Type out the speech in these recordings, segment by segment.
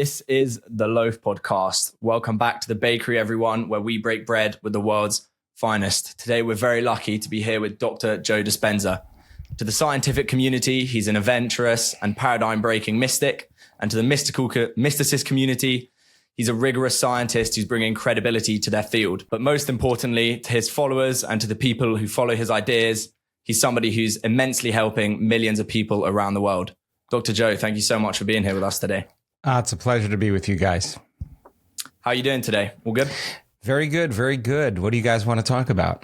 This is the LOAF Podcast. Welcome back to the bakery, everyone, where we break bread with the world's finest. Today, we're very lucky to be here with Dr. Joe Dispenza. To the scientific community, he's an adventurous and paradigm-breaking mystic. And to the mysticist community, he's a rigorous scientist who's bringing credibility to their field. But most importantly, to his followers and to the people who follow his ideas, he's somebody who's immensely helping millions of people around the world. Dr. Joe, thank you so much for being here with us today. It's a pleasure to be with you guys. How are you doing today? All good? Very good, very good. What do you guys want to talk about?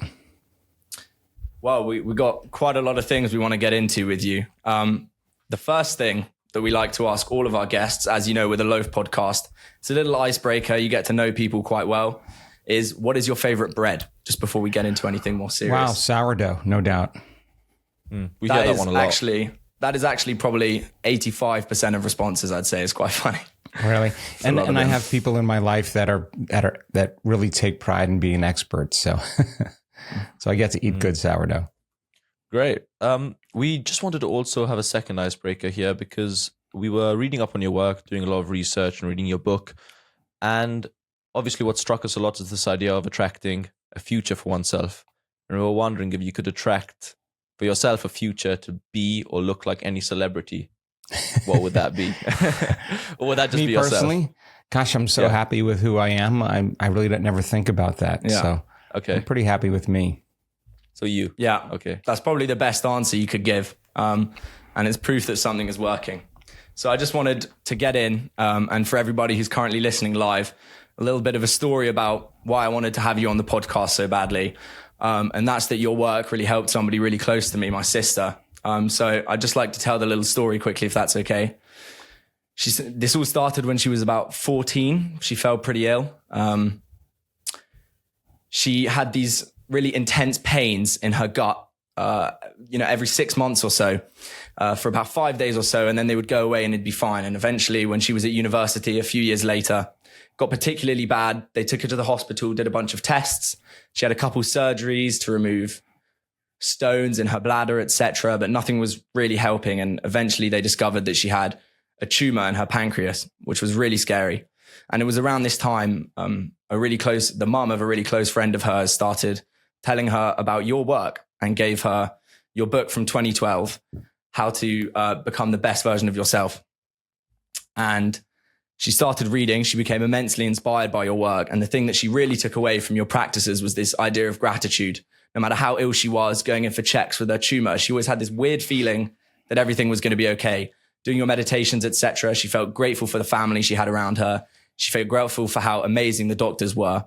Well, we got quite a lot of things we want to get into with you. The first thing that we like to ask all of our guests, as you know, with the LOAF Podcast, it's a little icebreaker. You get to know people quite well. Is what is your favorite bread? Just before we get into anything more serious. Wow, sourdough, no doubt. We get that one a lot. That is actually probably 85% of responses, I'd say. Is quite funny. Really? And I have people in my life that really take pride in being experts. So I get to eat good sourdough. Great. We just wanted to also have a second icebreaker here because we were reading up on your work, doing a lot of research and reading your book. And obviously what struck us a lot is this idea of attracting a future for oneself. And we were wondering if you could attract for yourself a future to be or look like any celebrity. What would that be? Or would that just be yourself? Me personally, gosh, I'm so happy with who I am. I really don't never think about that. Yeah. So I'm pretty happy with me. So you? Yeah. Okay. That's probably the best answer you could give. And it's proof that something is working. So I just wanted to get in, and for everybody who's currently listening live, a little bit of a story about why I wanted to have you on the podcast so badly. And that's that your work really helped somebody really close to me, my sister. So I'd just like to tell the little story quickly, if that's okay. This all started when she was about 14. She fell pretty ill. She had these really intense pains in her gut, every 6 months or so, for about 5 days or so. And then they would go away and it'd be fine. And eventually, when she was at university a few years later, got particularly bad. They took her to the hospital, did a bunch of tests. She had a couple surgeries to remove stones in her bladder, etc., but nothing was really helping. And eventually they discovered that she had a tumor in her pancreas, which was really scary. And it was around this time, the mum of a really close friend of hers started telling her about your work and gave her your book from 2012, How to Become the Best Version of Yourself. And she started reading. She became immensely inspired by your work. And the thing that she really took away from your practices was this idea of gratitude. No matter how ill she was, going in for checks with her tumor, she always had this weird feeling that everything was going to be okay. Doing your meditations, etc., she felt grateful for the family she had around her. She felt grateful for how amazing the doctors were.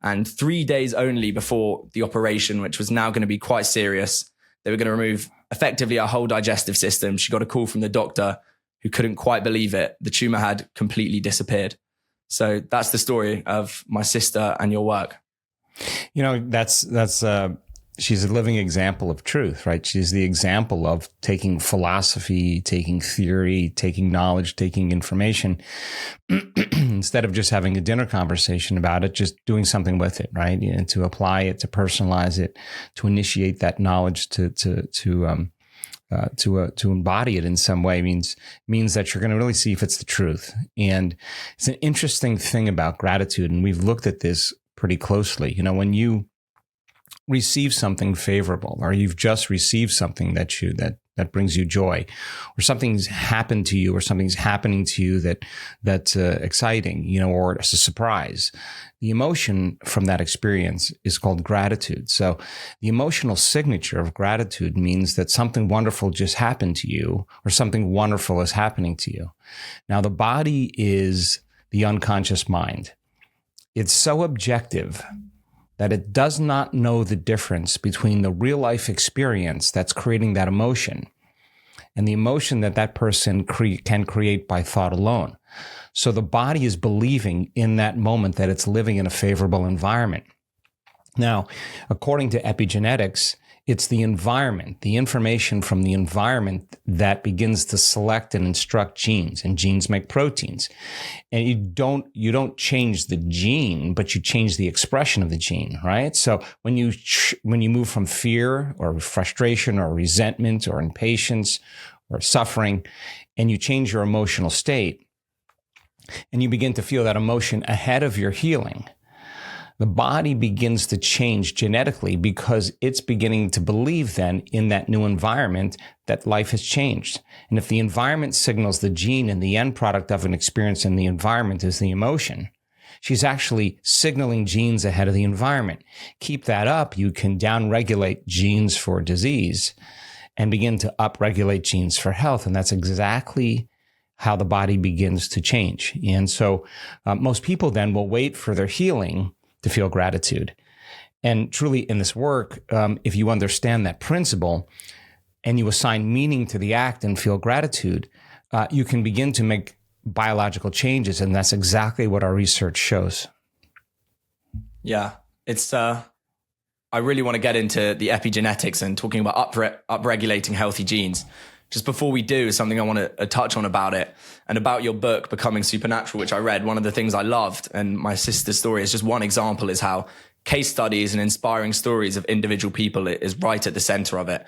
And 3 days only before the operation, which was now going to be quite serious, they were going to remove effectively her whole digestive system. She got a call from the doctor who couldn't quite believe it. The tumor had completely disappeared. So that's the story of my sister and your work. You know, that's she's a living example of truth, right? She's the example of taking philosophy, taking theory, taking knowledge, taking information, instead of just having a dinner conversation about it, just doing something with it, right? And to apply it, to personalize it, to initiate that knowledge, to embody it in some way means that you're going to really see if it's the truth. And it's an interesting thing about gratitude, and we've looked at this pretty closely. You know, when you receive something favorable, or you've just received something that brings you joy, or something's happened to you, or something's happening to you that's exciting, you know, or it's a surprise. The emotion from that experience is called gratitude. So the emotional signature of gratitude means that something wonderful just happened to you, or something wonderful is happening to you. Now, the body is the unconscious mind. It's so objective that it does not know the difference between the real life experience that's creating that emotion and the emotion that person can create by thought alone. So the body is believing in that moment that it's living in a favorable environment. Now, according to epigenetics, it's the environment, the information from the environment that begins to select and instruct genes, and genes make proteins. And you don't change the gene, but you change the expression of the gene, right? So when you move from fear or frustration or resentment or impatience or suffering, and you change your emotional state, and you begin to feel that emotion ahead of your healing, the body begins to change genetically because it's beginning to believe then in that new environment that life has changed. And if the environment signals the gene and the end product of an experience in the environment is the emotion, she's actually signaling genes ahead of the environment. Keep that up, you can downregulate genes for disease and begin to upregulate genes for health. And that's exactly how the body begins to change. And so most people then will wait for their healing to feel gratitude. And truly in this work, if you understand that principle and you assign meaning to the act and feel gratitude, you can begin to make biological changes. And that's exactly what our research shows. Yeah, it's, I really want to get into the epigenetics and talking about upregulating healthy genes. Just before we do, something I want to touch on about it and about your book, Becoming Supernatural, which I read. One of the things I loved, and my sister's story is just one example, is how case studies and inspiring stories of individual people is right at the center of it.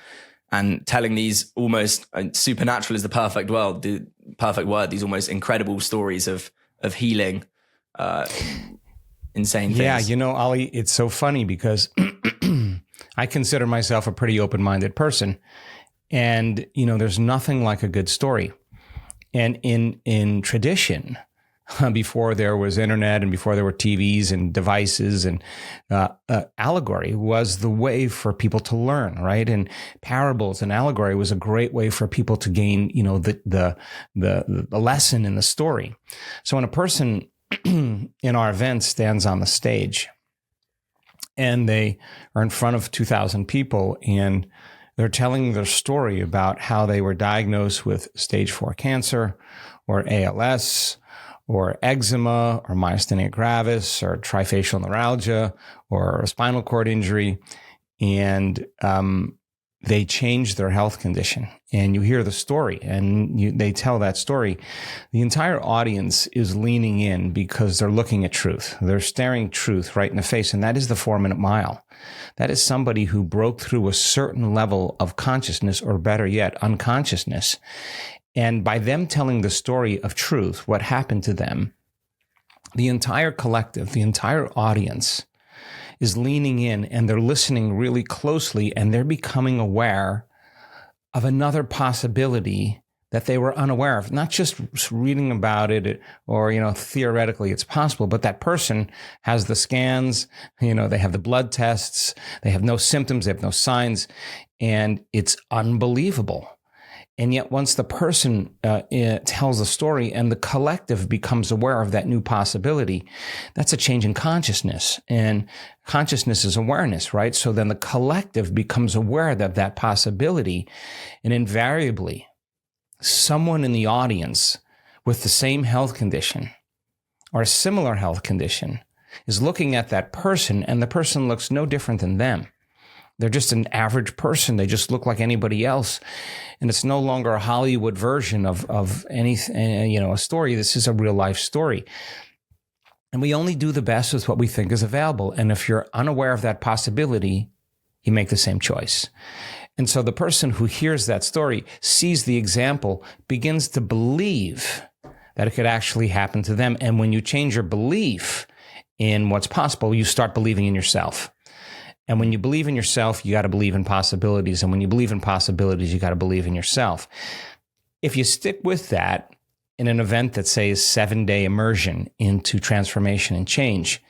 And telling these almost, supernatural is the perfect word, these almost incredible stories of healing, insane things. Yeah, Ali, it's so funny because I consider myself a pretty open-minded person. And, there's nothing like a good story. And in tradition, before there was internet and before there were TVs and devices and allegory was the way for people to learn, right? And parables and allegory was a great way for people to gain, the lesson in the story. So when a person in our event stands on the stage and they are in front of 2,000 people and they're telling their story about how they were diagnosed with stage 4 cancer or ALS or eczema or myasthenia gravis or trifacial neuralgia or a spinal cord injury. And they change their health condition. And you hear the story and they tell that story. The entire audience is leaning in because they're looking at truth. They're staring truth right in the face. And that is the 4-minute mile. That is somebody who broke through a certain level of consciousness, or better yet, unconsciousness. And by them telling the story of truth, what happened to them, the entire collective, the entire audience is leaning in and they're listening really closely and they're becoming aware of another possibility that they were unaware of, not just reading about it or, theoretically it's possible, but that person has the scans, they have the blood tests, they have no symptoms, they have no signs, and it's unbelievable. And yet once the person tells the story and the collective becomes aware of that new possibility, that's a change in consciousness. And consciousness is awareness, right? So then the collective becomes aware of that possibility. And invariably, someone in the audience with the same health condition or a similar health condition is looking at that person, and the person looks no different than them. They're just an average person. They just look like anybody else. And it's no longer a Hollywood version of anything, a story. This is a real life story. And we only do the best with what we think is available. And if you're unaware of that possibility, you make the same choice. And so the person who hears that story, sees the example, begins to believe that it could actually happen to them. And when you change your belief in what's possible, you start believing in yourself. And when you believe in yourself, you got to believe in possibilities. And when you believe in possibilities, you got to believe in yourself. If you stick with that in an event that says 7-day immersion into transformation and change,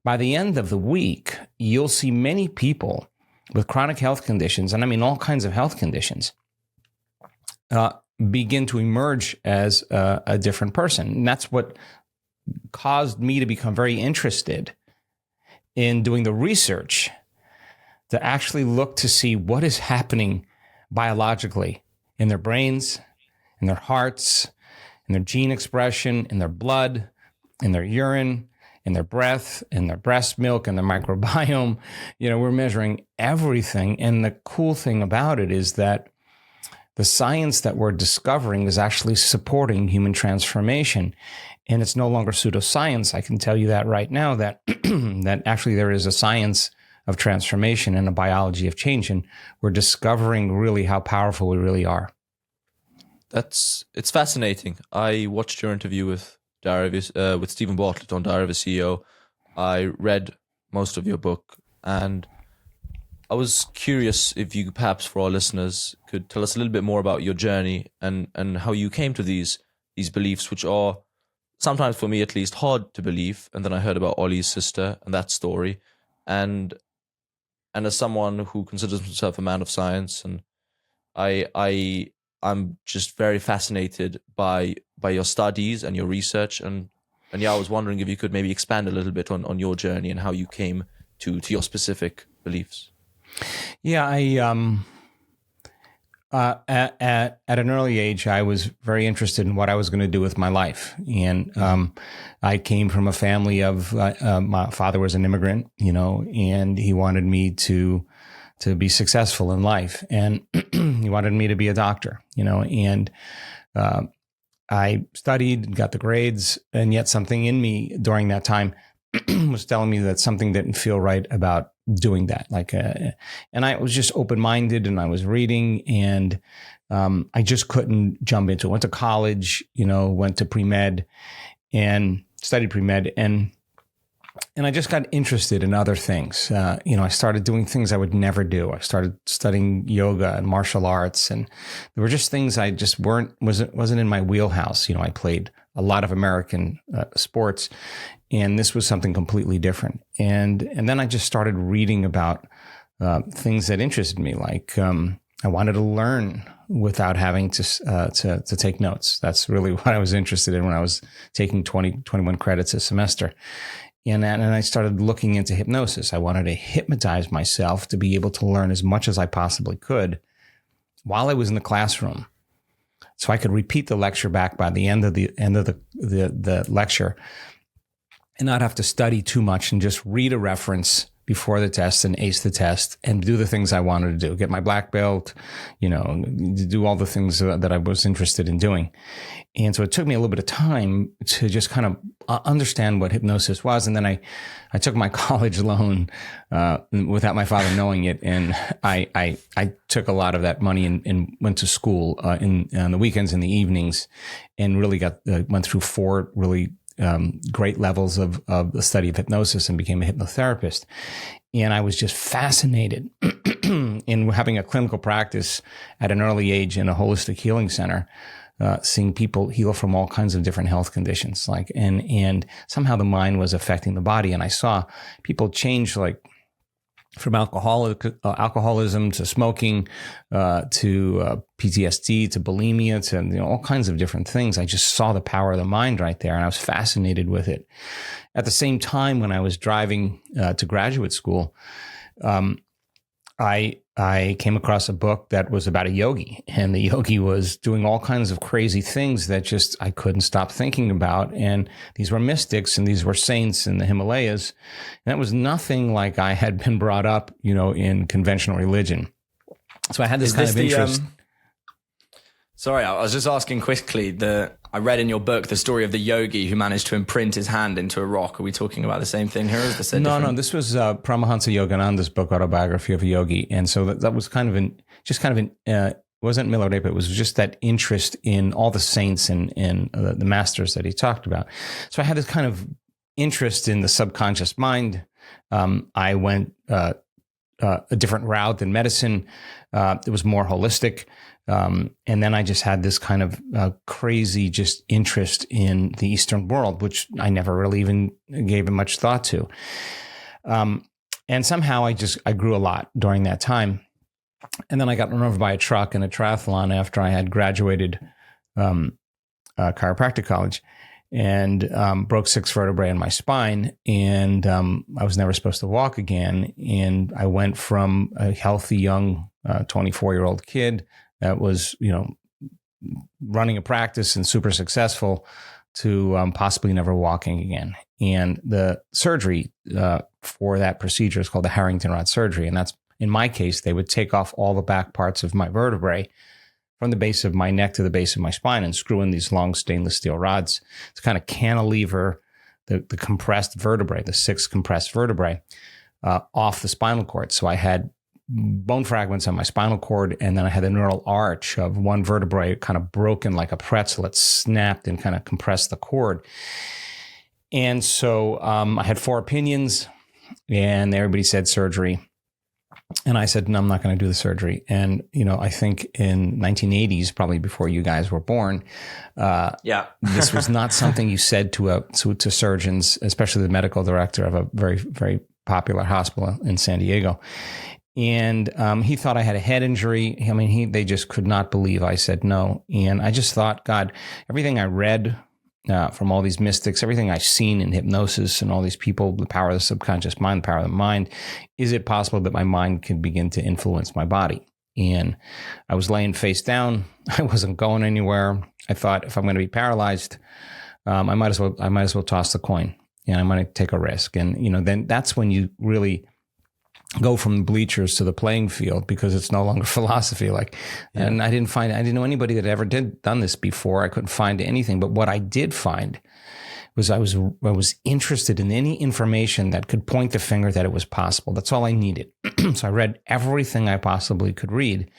by the end of the week, you'll see many people with chronic health conditions, and I mean all kinds of health conditions, begin to emerge as a different person. And that's what caused me to become very interested in doing the research to actually look to see what is happening biologically in their brains, in their hearts, in their gene expression, in their blood, in their urine, in their breath, in their breast milk, in their microbiome. We're measuring everything. And the cool thing about it is that the science that we're discovering is actually supporting human transformation. And it's no longer pseudoscience. I can tell you that right now, that that actually there is a science of transformation and a biology of change. And we're discovering really how powerful we really are. It's fascinating. I watched your interview with with Stephen Bartlett on Diary of a CEO. I read most of your book, and I was curious if you perhaps, for our listeners, could tell us a little bit more about your journey and how you came to these beliefs, which are sometimes, for me at least, hard to believe. And then I heard about Ollie's sister and that story, and as someone who considers himself a man of science, and I'm just very fascinated by your studies and your research, and yeah, I was wondering if you could maybe expand a little bit on your journey and how you came to your specific beliefs. Yeah, at an early age, I was very interested in what I was going to do with my life, and I came from a family of my father was an immigrant, and he wanted me to be successful in life, and he wanted me to be a doctor, and I studied, got the grades, and yet something in me during that time was telling me that something didn't feel right about doing that. And I was just open-minded, and I was reading, and I just couldn't jump into it. Went to college, went to pre-med and studied pre-med, and I just got interested in other things. I started doing things I would never do. I started studying yoga and martial arts, and there were just things I just wasn't in my wheelhouse. I played a lot of American sports, and this was something completely different. And then I just started reading about things that interested me. Like I wanted to learn without having to take notes. That's really what I was interested in when I was taking 21 credits a semester. And I started looking into hypnosis. I wanted to hypnotize myself to be able to learn as much as I possibly could while I was in the classroom, so I could repeat the lecture back by the end of the lecture and not have to study too much and just read a reference before the test and ace the test and do the things I wanted to do, get my black belt, do all the things that I was interested in doing. And so it took me a little bit of time to just kind of understand what hypnosis was. And then I took my college loan without my father knowing it. And I took a lot of that money and went to school on the weekends and the evenings, and really went through 4 really great levels of the study of hypnosis and became a hypnotherapist. And I was just fascinated in having a clinical practice at an early age in a holistic healing center, seeing people heal from all kinds of different health conditions, and somehow the mind was affecting the body. And I saw people change, from alcoholism to smoking, to PTSD, to bulimia, to all kinds of different things. I just saw the power of the mind right there, and I was fascinated with it. At the same time, when I was driving to graduate school, I came across a book that was about a yogi, and the yogi was doing all kinds of crazy things that just I couldn't stop thinking about. And these were mystics, and these were saints in the Himalayas. And that was nothing like I had been brought up, in conventional religion. So I had this kind of interest. Sorry, I was just asking quickly. I read in your book the story of the yogi who managed to imprint his hand into a rock. Are we talking about the same thing here? Or is this different? No. This was Paramahansa Yogananda's book, Autobiography of a Yogi, and so that was wasn't Milarepa. It was just that interest in all the saints and the masters that he talked about. So I had this kind of interest in the subconscious mind. I went a different route than medicine. It was more holistic. And then I just had this kind of crazy just interest in the Eastern world, which I never really even gave much thought to. And somehow I grew a lot during that time. And then I got run over by a truck in a triathlon after I had graduated chiropractic college, and broke 6 vertebrae in my spine. And I was never supposed to walk again. And I went from a healthy young 24-year-old kid that was, running a practice and super successful to possibly never walking again. And the surgery for that procedure is called the Harrington rod surgery. And that's, in my case, they would take off all the back parts of my vertebrae from the base of my neck to the base of my spine and screw in these long stainless steel rods to kind of cantilever the compressed vertebrae, the 6 compressed vertebrae, off the spinal cord. So I had bone fragments on my spinal cord, and then I had the neural arch of one vertebrae kind of broken like a pretzel. It snapped and kind of compressed the cord. And so I had 4 opinions, and everybody said surgery. And I said, no, I'm not going to do the surgery. And, I think in 1980s, probably before you guys were born, this was not something you said to surgeons, especially the medical director of a very, very popular hospital in San Diego. And he thought I had a head injury. I mean, they just could not believe I said no. And I just thought, God, everything I read from all these mystics, everything I've seen in hypnosis and all these people, the power of the subconscious mind, the power of the mind, is it possible that my mind can begin to influence my body? And I was laying face down. I wasn't going anywhere. I thought, if I'm going to be paralyzed, I might as well toss the coin, and I'm going to take a risk. And, then that's when you really go from the bleachers to the playing field, because it's no longer philosophy. And I didn't know anybody that ever done this before. I couldn't find anything. But what I did find was I was interested in any information that could point the finger that it was possible. That's all I needed. So I read everything I possibly could read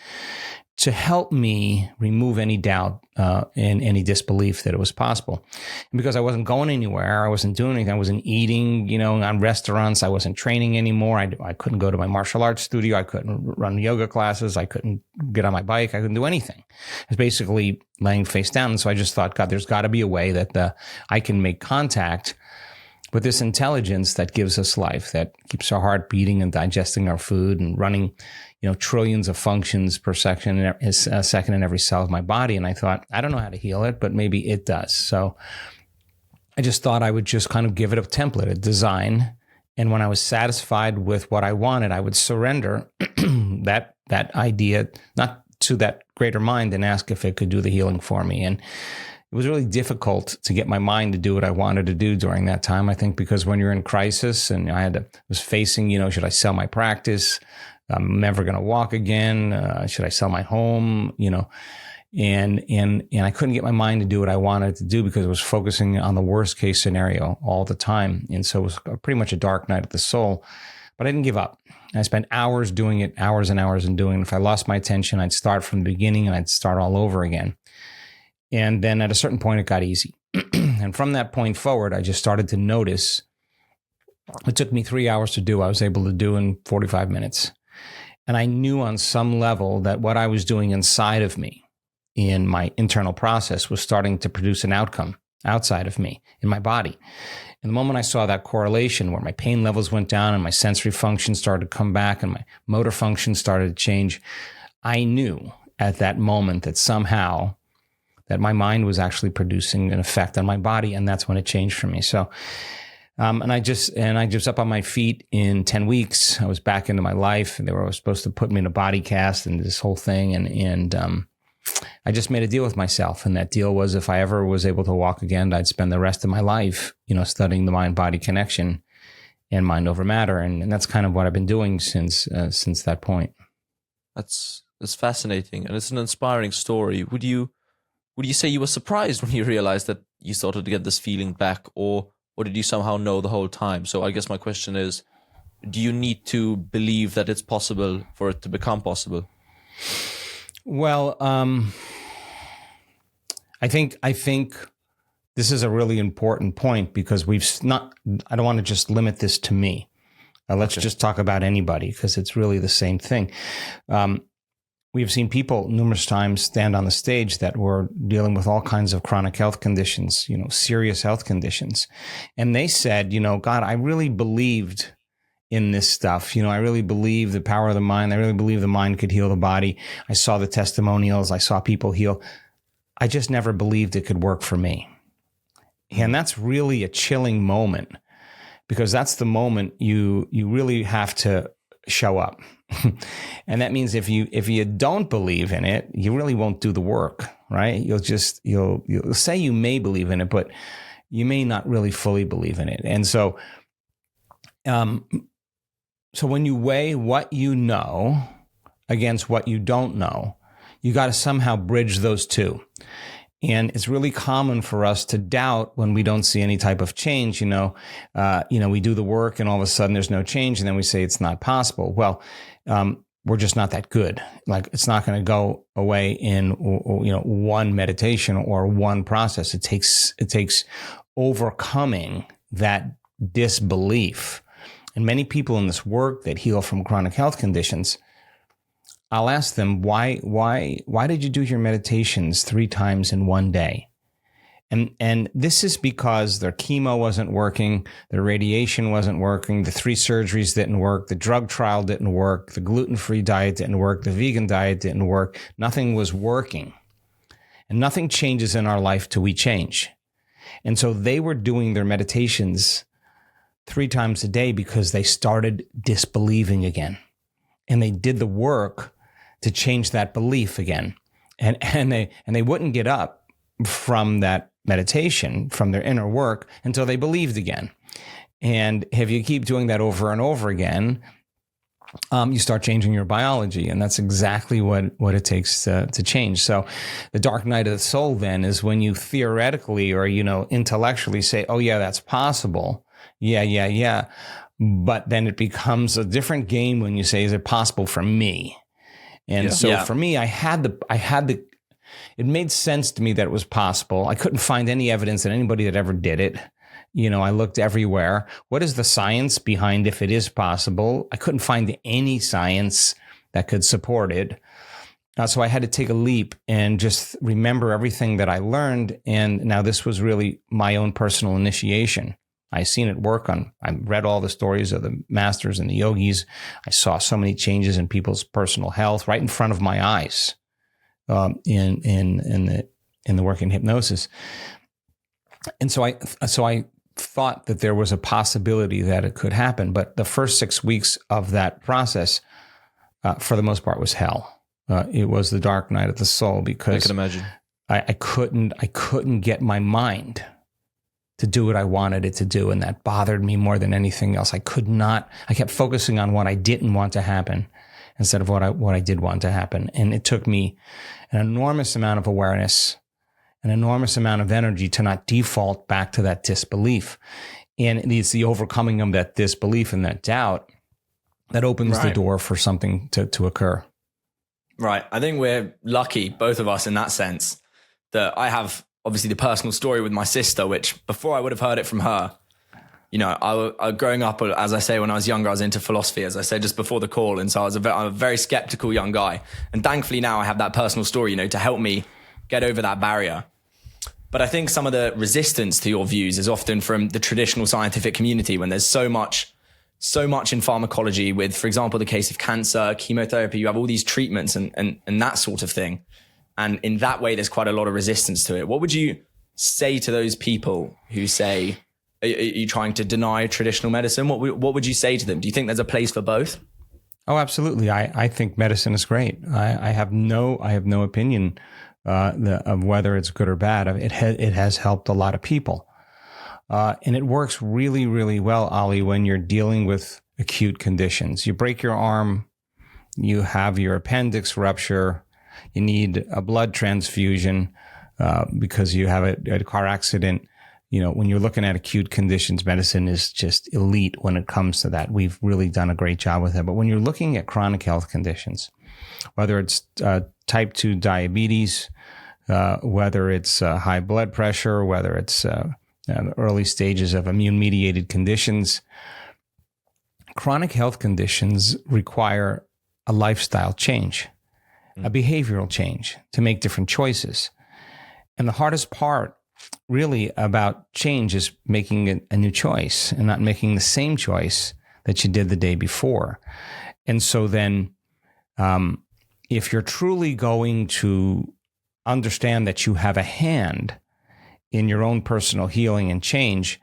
to help me remove any doubt and any disbelief that it was possible. And because I wasn't going anywhere, I wasn't doing anything, I wasn't eating, on restaurants, I wasn't training anymore, I couldn't go to my martial arts studio, I couldn't run yoga classes, I couldn't get on my bike, I couldn't do anything. I was basically laying face down. And so I just thought, God, there's got to be a way that I can make contact with this intelligence that gives us life, that keeps our heart beating and digesting our food and running, trillions of functions per second in every cell of my body. And I thought, I don't know how to heal it, but maybe it does. So I just thought I would just kind of give it a template, a design. And when I was satisfied with what I wanted, I would surrender that idea, not to that greater mind, and ask if it could do the healing for me. And it was really difficult to get my mind to do what I wanted to do during that time, I think, because when you're in crisis, and was facing, should I sell my practice? I'm never going to walk again. Should I sell my home? And I couldn't get my mind to do what I wanted to do because it was focusing on the worst case scenario all the time. And so it was pretty much a dark night of the soul, but I didn't give up. I spent hours doing it, hours and hours and doing it. If I lost my attention, I'd start from the beginning and I'd start all over again. And then at a certain point, it got easy. And from that point forward, I just started to notice it took me 3 hours to do. I was able to do in 45 minutes. And I knew on some level that what I was doing inside of me in my internal process was starting to produce an outcome outside of me in my body. And the moment I saw that correlation where my pain levels went down and my sensory function started to come back and my motor function started to change, I knew at that moment that somehow that my mind was actually producing an effect on my body. And that's when it changed for me. So, and I just up on my feet in 10 weeks. I was back into my life. They were supposed to put me in a body cast and this whole thing. And I just made a deal with myself. And that deal was, if I ever was able to walk again, I'd spend the rest of my life, studying the mind-body connection and mind over matter. And that's kind of what I've been doing since that point. That's fascinating. And it's an inspiring story. Would you say you were surprised when you realized that you started to get this feeling back, or did you somehow know the whole time? So I guess my question is, do you need to believe that it's possible for it to become possible? Well, I think this is a really important point, because I don't want to just limit this to me. Let's just talk about anybody, because it's really the same thing. We've seen people numerous times stand on the stage that were dealing with all kinds of chronic health conditions, serious health conditions. And they said, God, I really believed in this stuff. I really believe the power of the mind. I really believe the mind could heal the body. I saw the testimonials. I saw people heal. I just never believed it could work for me. And that's really a chilling moment, because that's the moment you really have to show up. And that means if you don't believe in it, you really won't do the work, right? You'll say you may believe in it, but you may not really fully believe in it. And so, so when you weigh what you know against what you don't know, you got to somehow bridge those two. And it's really common for us to doubt when we don't see any type of change. We do the work and all of a sudden there's no change, and then we say it's not possible. Well, we're just not that good. Like, it's not going to go away in, one meditation or one process. It takes overcoming that disbelief. And many people in this work that heal from chronic health conditions, I'll ask them, why did you do your meditations 3 times in one day? And this is because their chemo wasn't working, their radiation wasn't working, the 3 surgeries didn't work, the drug trial didn't work, the gluten-free diet didn't work, the vegan diet didn't work. Nothing was working. And nothing changes in our life till we change. And so they were doing their meditations 3 times a day because they started disbelieving again. And they did the work to change that belief again. And they wouldn't get up from that meditation, from their inner work, until they believed again. And if you keep doing that over and over again, you start changing your biology. And that's exactly what it takes to change. So the dark night of the soul then is when you theoretically or, intellectually say, oh yeah, that's possible. Yeah. But then it becomes a different game when you say, is it possible for me? And for me, it made sense to me that it was possible. I couldn't find any evidence that anybody that ever did it. I looked everywhere. What is the science behind if it is possible? I couldn't find any science that could support it. So I had to take a leap and just remember everything that I learned. And now this was really my own personal initiation. I seen it work I read all the stories of the masters and the yogis. I saw so many changes in people's personal health right in front of my eyes. In the work in hypnosis. And so I thought that there was a possibility that it could happen, but the first 6 weeks of that process, for the most part, was hell. It was the dark night of the soul because I can imagine. I couldn't get my mind to do what I wanted it to do, and that bothered me more than anything else. I kept focusing on what I didn't want to happen instead of what I did want to happen. And it took me an enormous amount of awareness, an enormous amount of energy to not default back to that disbelief. And it's the overcoming of that disbelief and that doubt that opens the door for something to occur. Right. I think we're lucky, both of us, in that sense, that I have obviously the personal story with my sister, which before I would have heard it from her, I growing up, as I say, when I was younger, I was into philosophy, as I said just before the call. And so I'm a very skeptical young guy. And thankfully now I have that personal story, to help me get over that barrier. But I think some of the resistance to your views is often from the traditional scientific community when there's so much in pharmacology with, for example, the case of cancer, chemotherapy, you have all these treatments and that sort of thing. And in that way, there's quite a lot of resistance to it. What would you say to those people who say, are you trying to deny traditional medicine? What would you say to them? Do you think there's a place for both? Oh, absolutely. I think medicine is great. I have no opinion of whether it's good or bad. It has helped a lot of people. And it works really, really well, Ali, when you're dealing with acute conditions. You break your arm, you have your appendix rupture, you need a blood transfusion because you have a car accident. When you're looking at acute conditions, medicine is just elite when it comes to that. We've really done a great job with that. But when you're looking at chronic health conditions, whether it's type 2 diabetes, whether it's high blood pressure, whether it's early stages of immune-mediated conditions, chronic health conditions require a lifestyle change, a behavioral change to make different choices. And the hardest part really about change is making a new choice and not making the same choice that you did the day before. And so then if you're truly going to understand that you have a hand in your own personal healing and change,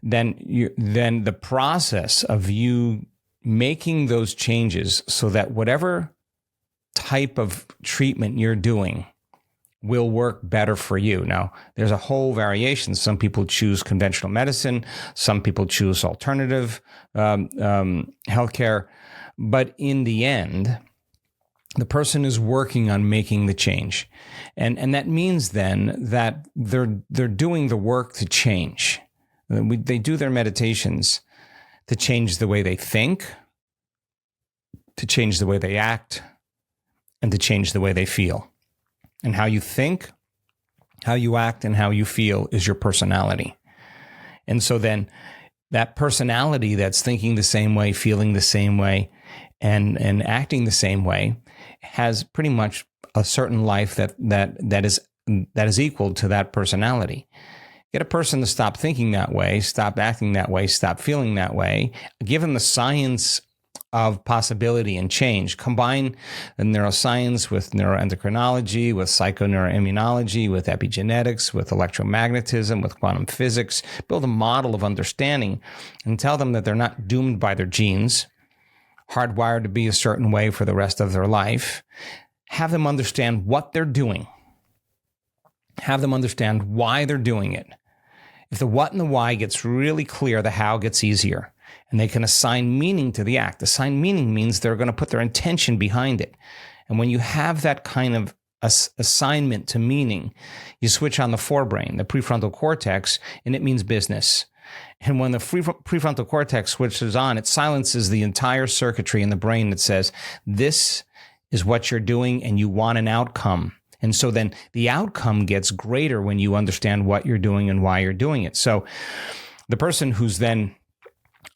then the process of you making those changes so that whatever type of treatment you're doing will work better for you. Now, there's a whole variation. Some people choose conventional medicine. Some people choose alternative healthcare. But in the end, the person is working on making the change. And that means then that they're doing the work to change. They do their meditations to change the way they think, to change the way they act, and to change the way they feel. And how you think, how you act, and how you feel is your personality. And so then that personality that's thinking the same way, feeling the same way, and acting the same way has pretty much a certain life that is equal to that personality. Get a person to stop thinking that way, stop acting that way, stop feeling that way. Give them the science of possibility and change. Combine the neuroscience with neuroendocrinology, with psychoneuroimmunology, with epigenetics, with electromagnetism, with quantum physics. Build a model of understanding and tell them that they're not doomed by their genes, hardwired to be a certain way for the rest of their life. Have them understand what they're doing. Have them understand why they're doing it. If the what and the why gets really clear, the how gets easier. And they can assign meaning to the act. Assign meaning means they're going to put their intention behind it. And when you have that kind of assignment to meaning, you switch on the forebrain, the prefrontal cortex, and it means business. And when the prefrontal cortex switches on, it silences the entire circuitry in the brain that says, this is what you're doing and you want an outcome. And so then the outcome gets greater when you understand what you're doing and why you're doing it. So the person who's then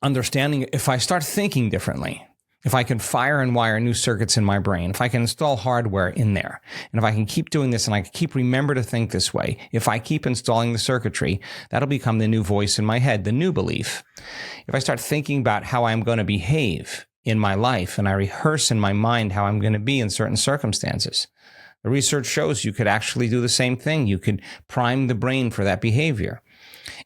understanding, if I start thinking differently, if I can fire and wire new circuits in my brain, if I can install hardware in there, and if I can keep doing this and I can keep remember to think this way, if I keep installing the circuitry, that'll become the new voice in my head, the new belief. If I start thinking about how I'm going to behave in my life and I rehearse in my mind how I'm going to be in certain circumstances, the research shows you could actually do the same thing. You could prime the brain for that behavior.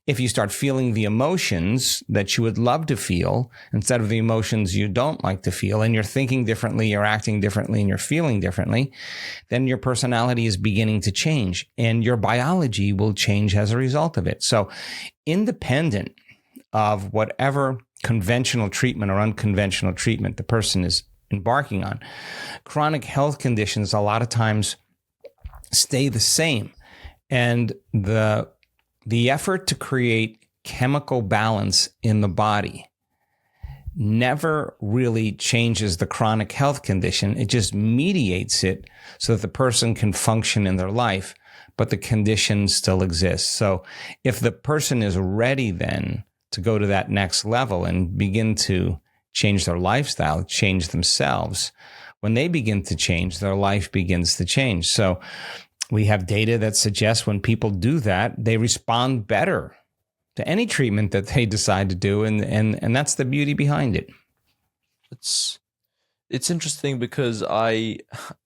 If you start feeling the emotions that you would love to feel instead of the emotions you don't like to feel, and you're thinking differently, you're acting differently, and you're feeling differently, then your personality is beginning to change, and your biology will change as a result of it. So independent of whatever conventional treatment or unconventional treatment the person is embarking on, chronic health conditions a lot of times stay the same. And the effort to create chemical balance in the body never really changes the chronic health condition. It just mediates it so that the person can function in their life, but the condition still exists. So if the person is ready then to go to that next level and begin to change their lifestyle, change themselves, when they begin to change, their life begins to change. So we have data that suggests when people do that, they respond better to any treatment that they decide to do, and that's the beauty behind it. It's interesting because I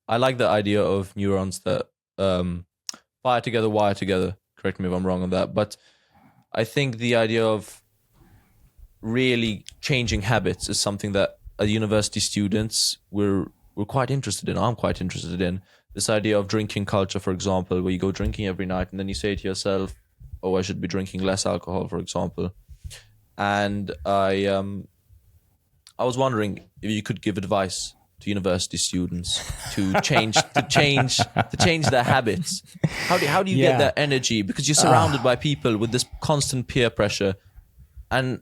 like the idea of neurons that fire together, wire together. Correct me if I'm wrong on that, but I think the idea of really changing habits is something that university students we're quite interested in. I'm quite interested in this idea of drinking culture, for example, where you go drinking every night and then you say to yourself, oh, I should be drinking less alcohol, for example. And I was wondering if you could give advice to university students to change their habits. How do you get that energy? Because you're surrounded by people with this constant peer pressure. And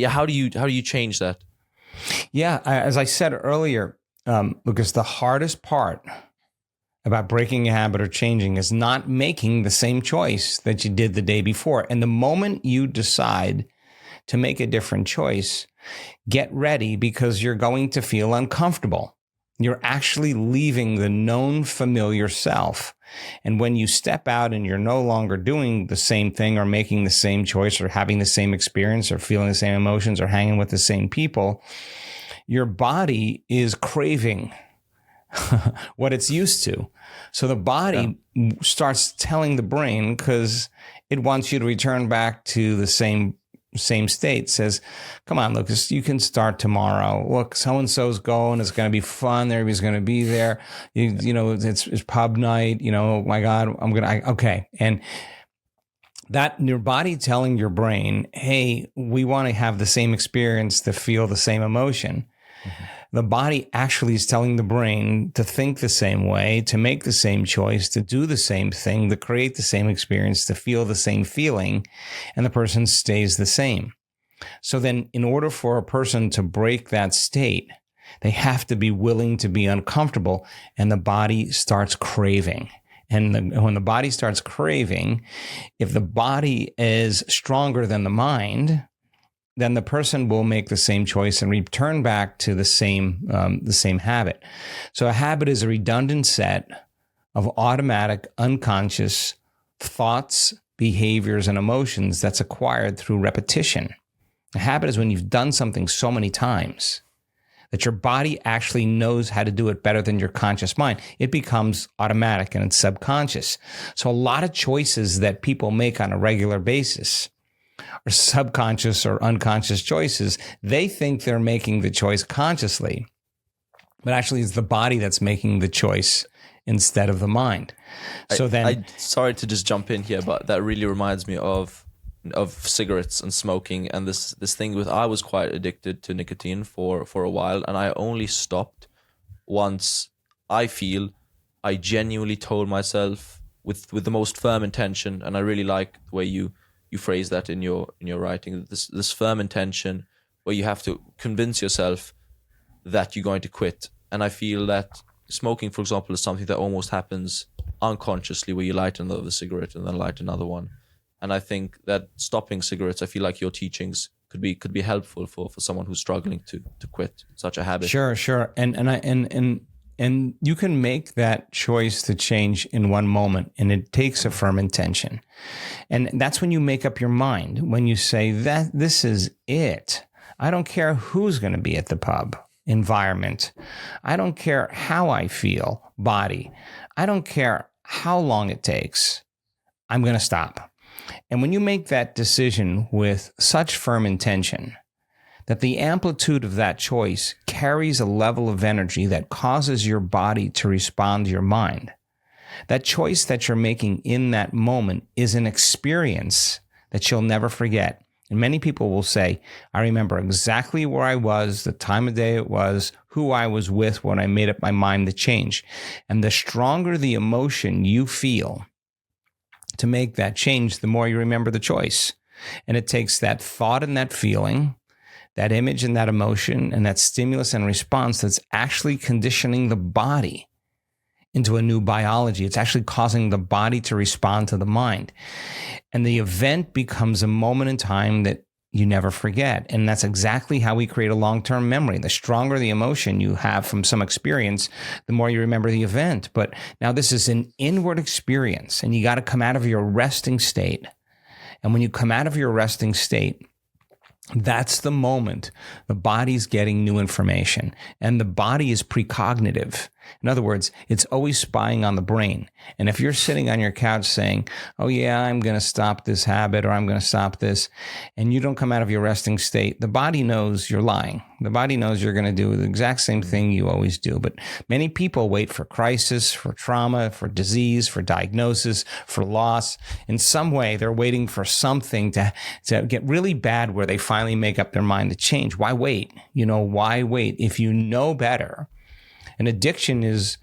how do you change that? Yeah, as I said earlier, Lucas, the hardest part about breaking a habit or changing is not making the same choice that you did the day before. And the moment you decide to make a different choice, get ready because you're going to feel uncomfortable. You're actually leaving the known familiar self. And when you step out and you're no longer doing the same thing or making the same choice or having the same experience or feeling the same emotions or hanging with the same people, your body is craving what it's used to. So the body starts telling the brain, because it wants you to return back to the same state, says, come on, Lucas, you can start tomorrow. Look, so-and-so's going. It's going to be fun. Everybody's going to be there. You know, it's pub night. You know, oh my God, okay. And that your body telling your brain, hey, we want to have the same experience to feel the same emotion. Mm-hmm. The body actually is telling the brain to think the same way, to make the same choice, to do the same thing, to create the same experience, to feel the same feeling, and the person stays the same. So then in order for a person to break that state, They have to be willing to be uncomfortable, and the body starts craving. And when the body starts craving, if the body is stronger than the mind, then the person will make the same choice and return back to the same habit. So a habit is a redundant set of automatic, unconscious thoughts, behaviors, and emotions that's acquired through repetition. A habit is when you've done something so many times that your body actually knows how to do it better than your conscious mind. It becomes automatic and it's subconscious. So a lot of choices that people make on a regular basis are subconscious or unconscious choices. They think they're making the choice consciously, but actually it's the body that's making the choice instead of the mind. So sorry to just jump in here, but that really reminds me of cigarettes and smoking, and this thing with, I was quite addicted to nicotine for a while, and I only stopped once I genuinely told myself with the most firm intention, and I really like the way you phrase that in your writing, this firm intention where you have to convince yourself that you're going to quit. And I feel that smoking, for example, is something that almost happens unconsciously, where you light another cigarette and then light another one. And I think that stopping cigarettes, I feel like your teachings could be helpful for someone who's struggling to quit such a habit. Sure. And you can make that choice to change in one moment, and it takes a firm intention. And that's when you make up your mind, when you say that this is it. I don't care who's going to be at the pub, environment. I don't care how I feel, body. I don't care how long it takes. I'm going to stop. And when you make that decision with such firm intention that the amplitude of that choice carries a level of energy that causes your body to respond to your mind, that choice that you're making in that moment is an experience that you'll never forget. And many people will say, I remember exactly where I was, the time of day it was, who I was with when I made up my mind to change. And the stronger the emotion you feel to make that change, the more you remember the choice. And it takes that thought and that feeling, that image and that emotion, and that stimulus and response that's actually conditioning the body into a new biology. It's actually causing the body to respond to the mind. And the event becomes a moment in time that you never forget. And that's exactly how we create a long-term memory. The stronger the emotion you have from some experience, the more you remember the event. But now this is an inward experience, and you got to come out of your resting state. And when you come out of your resting state, that's the moment the body's getting new information, and the body is precognitive. In other words, it's always spying on the brain. And if you're sitting on your couch saying, oh yeah, I'm going to stop this habit, or I'm going to stop this, and you don't come out of your resting state, the body knows you're lying. The body knows you're going to do the exact same thing you always do. But many people wait for crisis, for trauma, for disease, for diagnosis, for loss. In some way, they're waiting for something to get really bad where they finally make up their mind to change. Why wait? Why wait? If you know better. An addiction is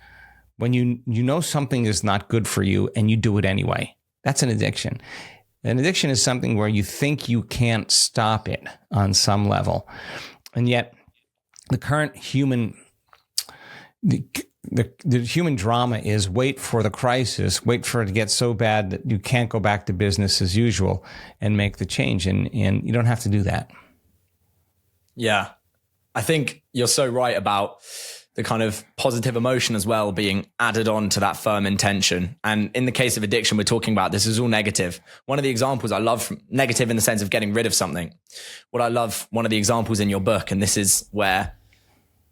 when you know something is not good for you and you do it anyway. That's an addiction. An addiction is something where you think you can't stop it on some level. And yet the current human the human drama is wait for the crisis, wait for it to get so bad that you can't go back to business as usual and make the change. And you don't have to do that. Yeah. I think you're so right about the kind of positive emotion as well being added on to that firm intention. And in the case of addiction, we're talking about this is all negative. One of the examples I love, from negative in the sense of getting rid of something. What I love, one of the examples in your book, and this is where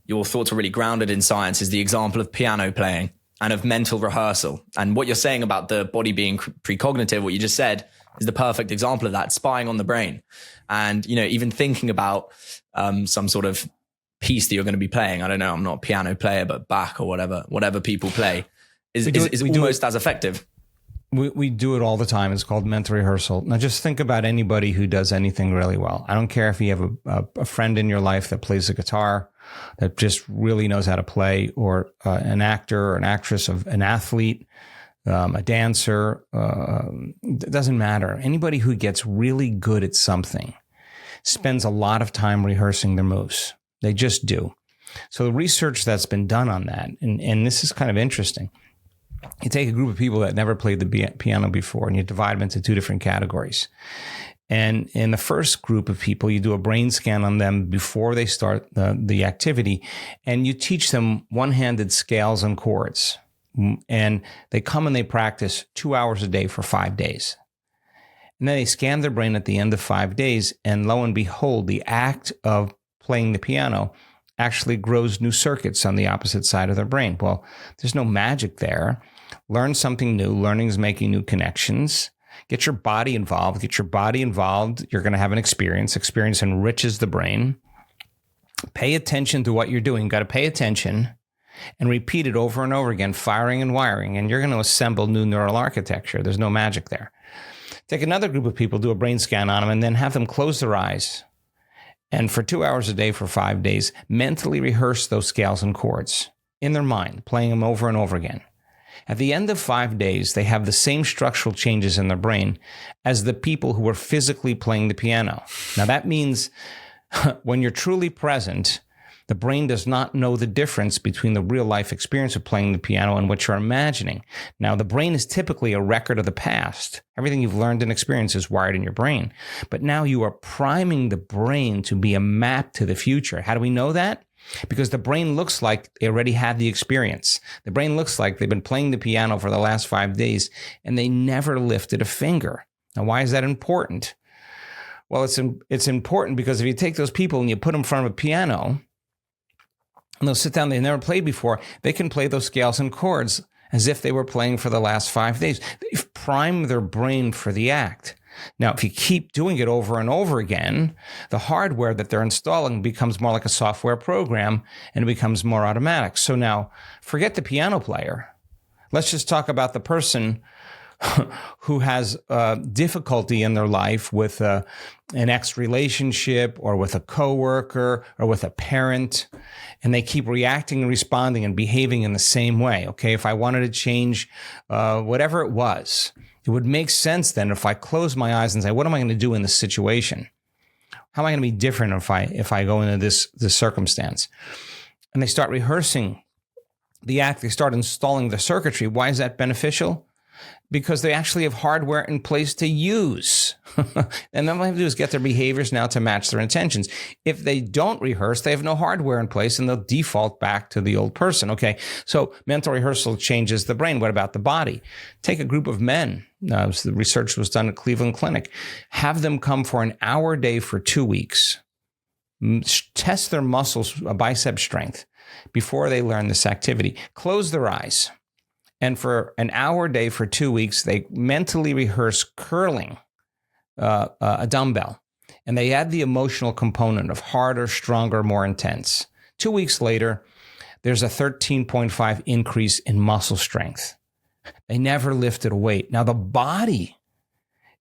your thoughts are really grounded in science, is the example of piano playing and of mental rehearsal. And what you're saying about the body being precognitive, what you just said, is the perfect example of that, spying on the brain. And, even thinking about some sort of piece that you're going to be playing. I don't know, I'm not a piano player, but Bach or whatever people play is almost as effective. We do it all the time. It's called mental rehearsal. Now just think about anybody who does anything really well. I don't care if you have a friend in your life that plays the guitar, that just really knows how to play, or an actor or an actress, of an athlete, a dancer. It doesn't matter. Anybody who gets really good at something spends a lot of time rehearsing their moves. They just do. So the research that's been done on that, and this is kind of interesting. You take a group of people that never played the piano before, and you divide them into two different categories. And in the first group of people, you do a brain scan on them before they start the activity, and you teach them one-handed scales and chords. And they come and they practice 2 hours a day for 5 days. And then they scan their brain at the end of 5 days, and lo and behold, the act of playing the piano actually grows new circuits on the opposite side of their brain. Well, there's no magic there. Learn something new. Learning is making new connections. Get your body involved. Get your body involved. You're going to have an experience. Experience enriches the brain. Pay attention to what you're doing. You've got to pay attention and repeat it over and over again, firing and wiring, and you're going to assemble new neural architecture. There's no magic there. Take another group of people, do a brain scan on them, and then have them close their eyes. And for 2 hours a day for 5 days, mentally rehearse those scales and chords in their mind, playing them over and over again. At the end of 5 days, they have the same structural changes in their brain as the people who were physically playing the piano. Now, that means when you're truly present, the brain does not know the difference between the real life experience of playing the piano and what you're imagining. Now, the brain is typically a record of the past. Everything you've learned and experienced is wired in your brain. But now you are priming the brain to be a map to the future. How do we know that? Because the brain looks like they already had the experience. The brain looks like they've been playing the piano for the last 5 days and they never lifted a finger. Now, why is that important? Well, it's important because if you take those people and you put them in front of a piano, and they'll sit down, they've never played before, they can play those scales and chords as if they were playing for the last 5 days. They've primed their brain for the act. Now, if you keep doing it over and over again, the hardware that they're installing becomes more like a software program and it becomes more automatic. So now, forget the piano player. Let's just talk about the person who has difficulty in their life with an ex-relationship or with a coworker or with a parent, and they keep reacting and responding and behaving in the same way. Okay, if I wanted to change whatever it was, it would make sense then if I close my eyes and say, what am I going to do in this situation? How am I going to be different if I go into this circumstance? And they start rehearsing the act. They start installing the circuitry. Why is that beneficial? Because they actually have hardware in place to use. And then what they have to do is get their behaviors now to match their intentions. If they don't rehearse, they have no hardware in place and they'll default back to the old person. Okay, so mental rehearsal changes the brain. What about the body? Take a group of men. The research was done at Cleveland Clinic. Have them come for an hour a day for 2 weeks. Test their muscles, bicep strength, before they learn this activity. Close their eyes. And for an hour a day for 2 weeks, they mentally rehearse curling a dumbbell. And they add the emotional component of harder, stronger, more intense. 2 weeks later, there's a 13.5 increase in muscle strength. They never lifted a weight. Now, the body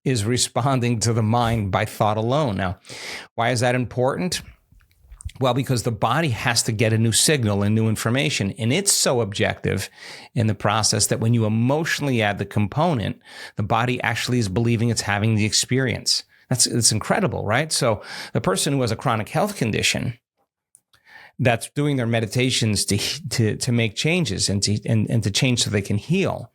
is responding to the mind by thought alone. Now, why is that important? Well, because the body has to get a new signal and new information. And it's so objective in the process that when you emotionally add the component, the body actually is believing it's having the experience. It's incredible, right? So the person who has a chronic health condition that's doing their meditations to make changes and to change so they can heal.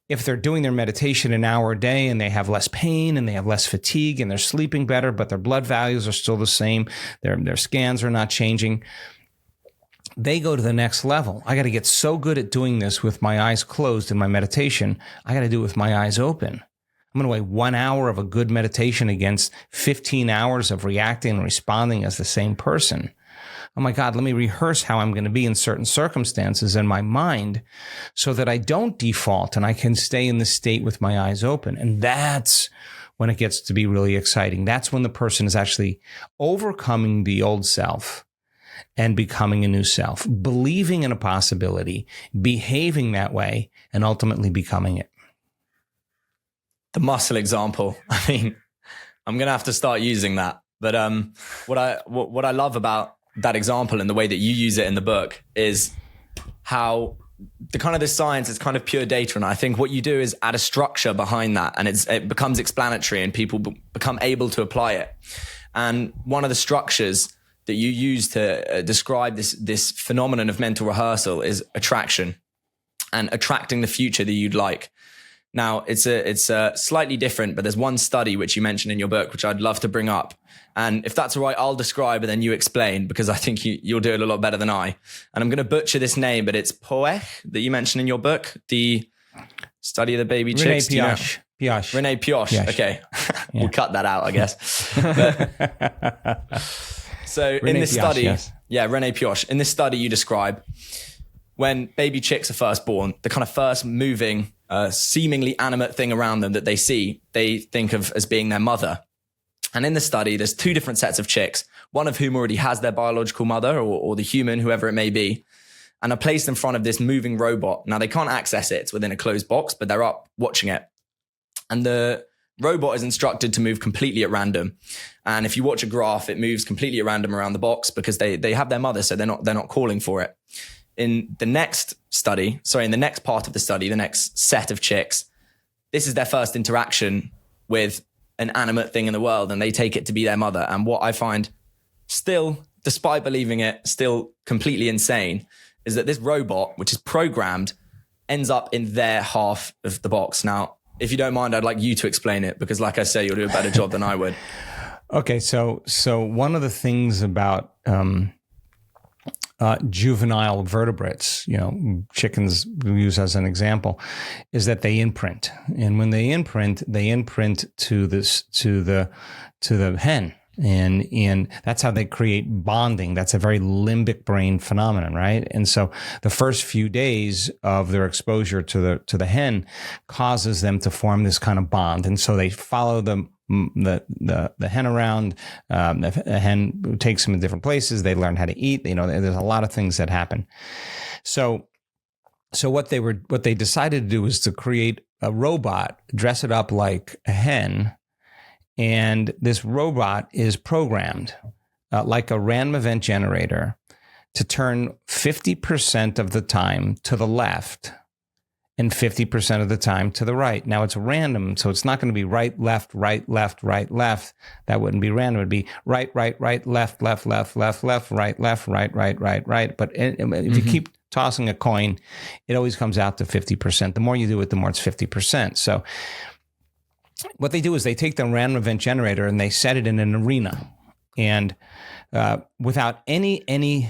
If they're doing their meditation an hour a day and they have less pain and they have less fatigue and they're sleeping better, but their blood values are still the same, their scans are not changing, they go to the next level. I got to get so good at doing this with my eyes closed in my meditation. I got to do it with my eyes open. I'm going to weigh 1 hour of a good meditation against 15 hours of reacting and responding as the same person. Oh my God, let me rehearse how I'm going to be in certain circumstances in my mind so that I don't default and I can stay in this state with my eyes open. And that's when it gets to be really exciting. That's when the person is actually overcoming the old self and becoming a new self, believing in a possibility, behaving that way, and ultimately becoming it. The muscle example. I mean, I'm going to have to start using that. But what I love about that example and the way that you use it in the book is how this science is kind of pure data. And I think what you do is add a structure behind that and it becomes explanatory and people become able to apply it. And one of the structures that you use to describe this phenomenon of mental rehearsal is attraction and attracting the future that you'd like. Now, it's slightly different, but there's one study which you mentioned in your book, which I'd love to bring up. And if that's all right, I'll describe and then you explain, because I think you'll do it a lot better than I. And I'm going to butcher this name, but it's POECH that you mentioned in your book, the study of the baby chicks. Piaget. René Piaget. Okay. Yeah. We'll cut that out, I guess. So in this study, René Piaget, in this study you describe when baby chicks are first born, the kind of first moving, seemingly animate thing around them that they see, they think of as being their mother. And in the study, there's two different sets of chicks, one of whom already has their biological mother or the human, whoever it may be, and are placed in front of this moving robot. Now, they can't access it. It's within a closed box, but they're up watching it. And the robot is instructed to move completely at random. And if you watch a graph, it moves completely at random around the box because they have their mother, so they're not calling for it. In the next part of the study, the next set of chicks, this is their first interaction with an animate thing in the world, and they take it to be their mother. And what I find still, despite believing it, still completely insane, is that this robot, which is programmed, ends up in their half of the box. Now, if you don't mind, I'd like you to explain it, because like I say, you'll do a better job than I would. Okay, so one of the things about juvenile vertebrates, chickens we use as an example, is that they imprint, and when they imprint to the hen, and that's how they create bonding. That's a very limbic brain phenomenon, right? And so the first few days of their exposure to the hen causes them to form this kind of bond, and so they follow the hen around. The hen takes them in different places. They learn how to eat. There's a lot of things that happen. So what they decided to do was to create a robot, dress it up like a hen, and this robot is programmed like a random event generator to turn 50% of the time to the left and 50% of the time to the right. Now, it's random, so it's not going to be right, left, right, left, right, left. That wouldn't be random. It would be right, right, right, left, left, left, left, left, right, left, right, right, right, right. But if you keep tossing a coin, it always comes out to 50%. The more you do it, the more it's 50%. So what they do is they take the random event generator and they set it in an arena, and without any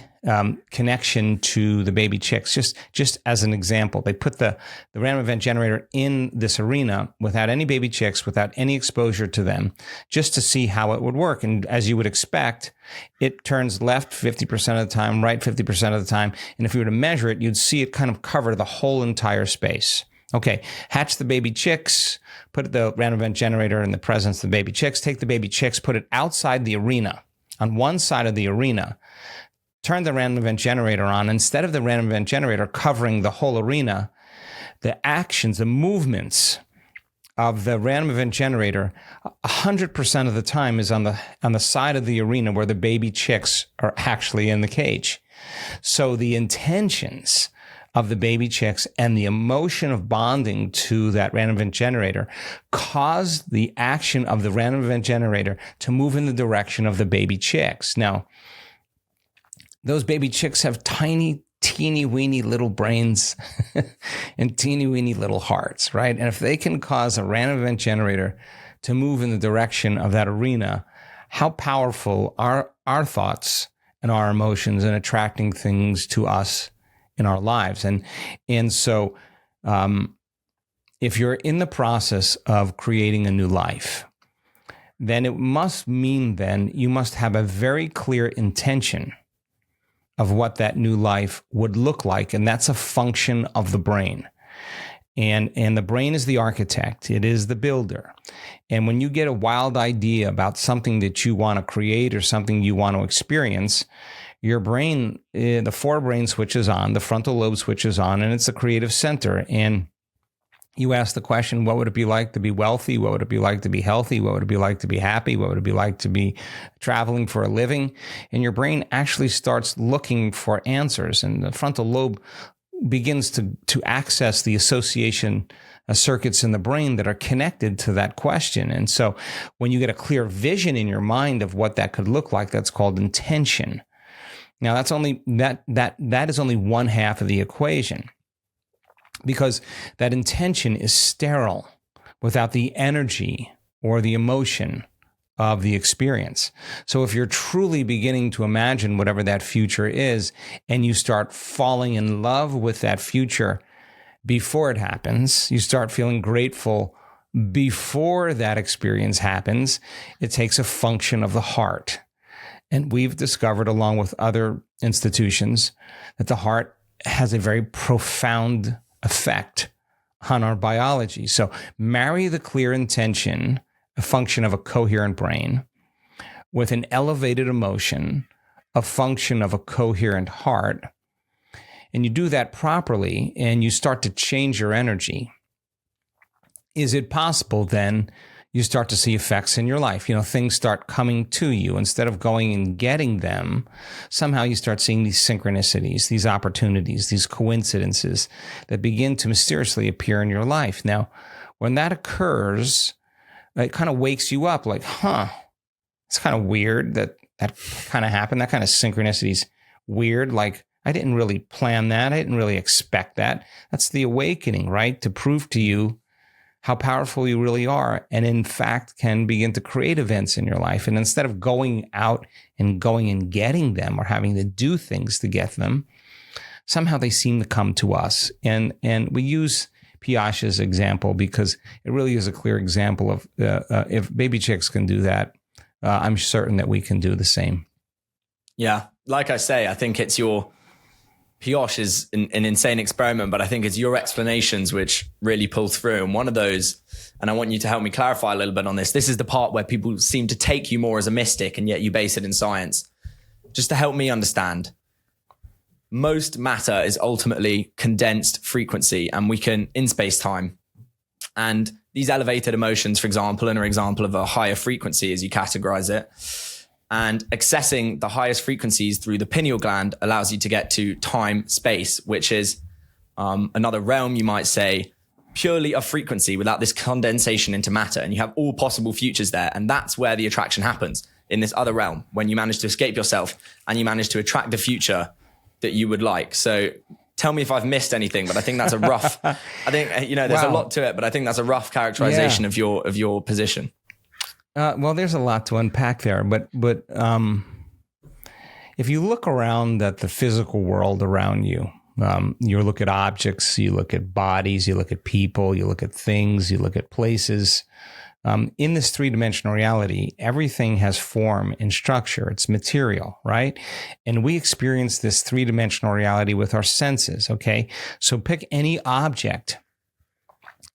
connection to the baby chicks, just as an example, they put the random event generator in this arena without any baby chicks, without any exposure to them, just to see how it would work. And as you would expect, it turns left 50% of the time, right 50% of the time. And if you were to measure it, you'd see it kind of cover the whole entire space. Okay, hatch the baby chicks, put the random event generator in the presence of the baby chicks, take the baby chicks, put it outside the arena, on one side of the arena, turn the random event generator on. Instead of the random event generator covering the whole arena, the actions, the movements of the random event generator, 100% of the time is on the side of the arena where the baby chicks are actually in the cage. So the intentions of the baby chicks and the emotion of bonding to that random event generator cause the action of the random event generator to move in the direction of the baby chicks. Now, those baby chicks have tiny, teeny weeny little brains and teeny weeny little hearts, right? And if they can cause a random event generator to move in the direction of that arena, how powerful are our thoughts and our emotions in attracting things to us in our lives. And so if you're in the process of creating a new life, then it must mean then you must have a very clear intention of what that new life would look like. And that's a function of the brain. And the brain is the architect. It is the builder. And when you get a wild idea about something that you want to create or something you want to experience, your brain, the forebrain switches on, the frontal lobe switches on, and it's a creative center. And you ask the question, what would it be like to be wealthy? What would it be like to be healthy? What would it be like to be happy? What would it be like to be traveling for a living? And your brain actually starts looking for answers, and the frontal lobe begins to access the association circuits in the brain that are connected to that question. And so when you get a clear vision in your mind of what that could look like, that's called intention. Now that's only that is only one half of the equation, because that intention is sterile without the energy or the emotion of the experience. So if you're truly beginning to imagine whatever that future is, and you start falling in love with that future before it happens, you start feeling grateful before that experience happens, it takes a function of the heart. And we've discovered, along with other institutions, that the heart has a very profound effect on our biology. So marry the clear intention, a function of a coherent brain, with an elevated emotion, a function of a coherent heart, and you do that properly, and you start to change your energy. Is it possible then you start to see effects in your life? Things start coming to you. Instead of going and getting them, somehow you start seeing these synchronicities, these opportunities, these coincidences that begin to mysteriously appear in your life. Now, when that occurs, it kind of wakes you up like, it's kind of weird that kind of happened. That kind of synchronicity's weird. Like, I didn't really plan that. I didn't really expect that. That's the awakening, right? To prove to you how powerful you really are, and in fact can begin to create events in your life. And instead of going out and going and getting them or having to do things to get them, somehow they seem to come to us. And we use Piaget's example because it really is a clear example of if baby chicks can do that, I'm certain that we can do the same. Yeah. Like I say, I think it's your Piaget is an insane experiment, but I think it's your explanations which really pull through. And one of those, and I want you to help me clarify a little bit on this. This is the part where people seem to take you more as a mystic, and yet you base it in science. Just to help me understand, most matter is ultimately condensed frequency, and we can in space-time. And these elevated emotions, for example, are an example of a higher frequency as you categorize it. And accessing the highest frequencies through the pineal gland allows you to get to time, space, which is another realm, you might say, purely of frequency without this condensation into matter. And you have all possible futures there. And that's where the attraction happens, in this other realm, when you manage to escape yourself and you manage to attract the future that you would like. So tell me if I've missed anything, but I think that's a rough, I think, there's a lot to it, but I think that's a rough characterization of your position. Well, there's a lot to unpack there, but if you look around at the physical world around you, you look at objects, you look at bodies, you look at people, you look at things, you look at places. In this three-dimensional reality, everything has form and structure. It's material, right? And we experience this three-dimensional reality with our senses, okay? So pick any object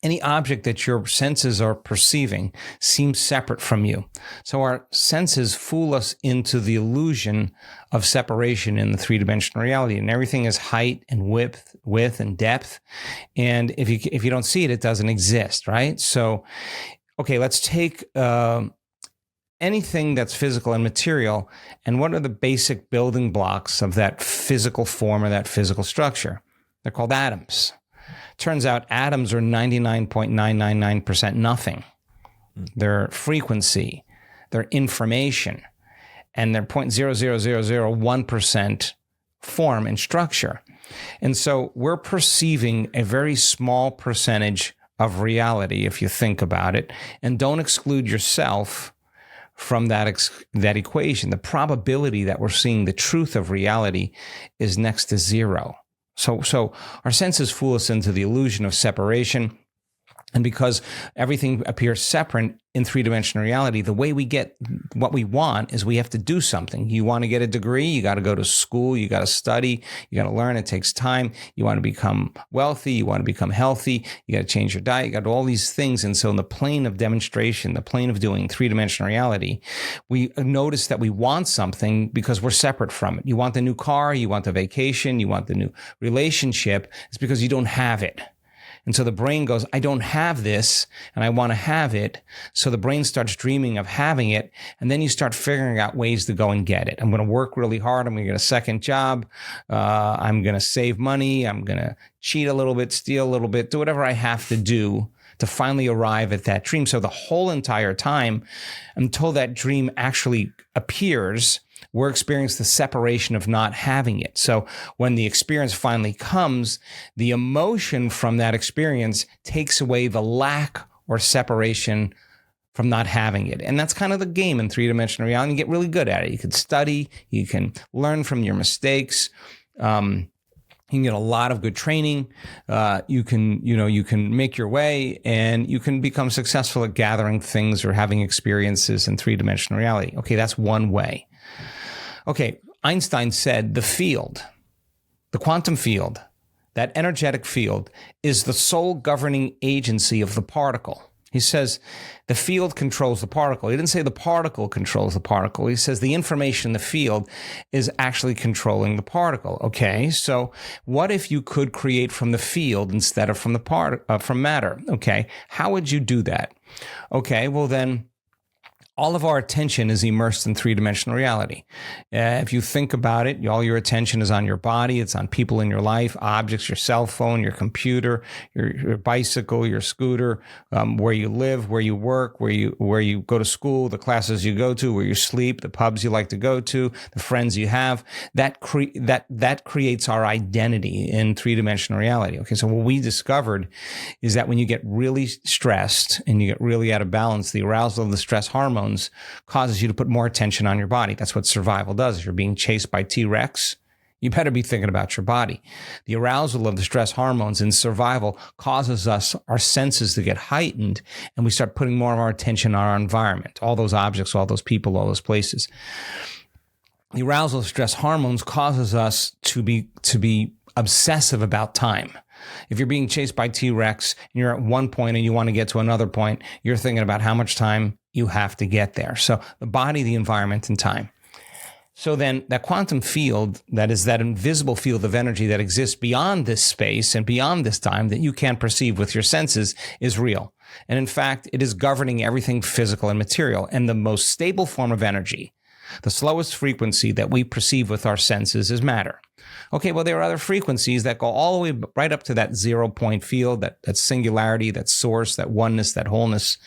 that your senses are perceiving seems separate from you. So our senses fool us into the illusion of separation in the three-dimensional reality, and everything is height and width and depth. And if you don't see it, it doesn't exist, right? So, okay, let's take anything that's physical and material, and what are the basic building blocks of that physical form or that physical structure? They're called atoms. Turns out atoms are 99.999% nothing. They're frequency, they're information, and they're 0.00001% form and structure. And so we're perceiving a very small percentage of reality, if you think about it, and don't exclude yourself from that equation. The probability that we're seeing the truth of reality is next to zero. So our senses fool us into the illusion of separation. And because everything appears separate in three-dimensional reality, the way we get what we want is we have to do something. You want to get a degree, you got to go to school, you got to study, you got to learn, it takes time. You want to become wealthy, you want to become healthy, you got to change your diet, you got all these things. And so in the plane of demonstration, the plane of doing three-dimensional reality, we notice that we want something because we're separate from it. You want the new car, you want the vacation, you want the new relationship. It's because you don't have it. And so the brain goes, I don't have this and I want to have it. So the brain starts dreaming of having it. And then you start figuring out ways to go and get it. I'm going to work really hard. I'm going to get a second job. I'm going to save money. I'm going to cheat a little bit, steal a little bit, do whatever I have to do to finally arrive at that dream. So the whole entire time until that dream actually appears, we're experiencing the separation of not having it. So when the experience finally comes, the emotion from that experience takes away the lack or separation from not having it. And that's kind of the game in three-dimensional reality. You get really good at it. You can study, you can learn from your mistakes. You can get a lot of good training. You can make your way, and you can become successful at gathering things or having experiences in three-dimensional reality. Okay, that's one way. Okay, Einstein said the field, the quantum field, that energetic field, is the sole governing agency of the particle. He says the field controls the particle. He didn't say the particle controls the particle. He says the information in the field is actually controlling the particle. Okay, so what if you could create from the field instead of from from matter? Okay, how would you do that? Okay, well then, all of our attention is immersed in three-dimensional reality. If you think about it, all your attention is on your body. It's on people in your life, objects, your cell phone, your computer, your bicycle, your scooter, where you live, where you work, where you go to school, the classes you go to, where you sleep, the pubs you like to go to, the friends you have. That creates our identity in three-dimensional reality. Okay, so what we discovered is that when you get really stressed and you get really out of balance, the arousal of the stress hormone causes you to put more attention on your body. That's what survival does. If you're being chased by T-Rex, you better be thinking about your body. The arousal of the stress hormones in survival causes our senses to get heightened, and we start putting more of our attention on our environment, all those objects, all those people, all those places. The arousal of stress hormones causes us to be obsessive about time. If you're being chased by T-Rex and you're at one point and you want to get to another point, you're thinking about how much time you have to get there. So the body, the environment, and time. So then that quantum field, that is that invisible field of energy that exists beyond this space and beyond this time that you can't perceive with your senses, is real. And in fact, it is governing everything physical and material. And the most stable form of energy, the slowest frequency that we perceive with our senses, is matter. Okay, well, there are other frequencies that go all the way right up to that 0 point field, that singularity, that source, that oneness, that wholeness,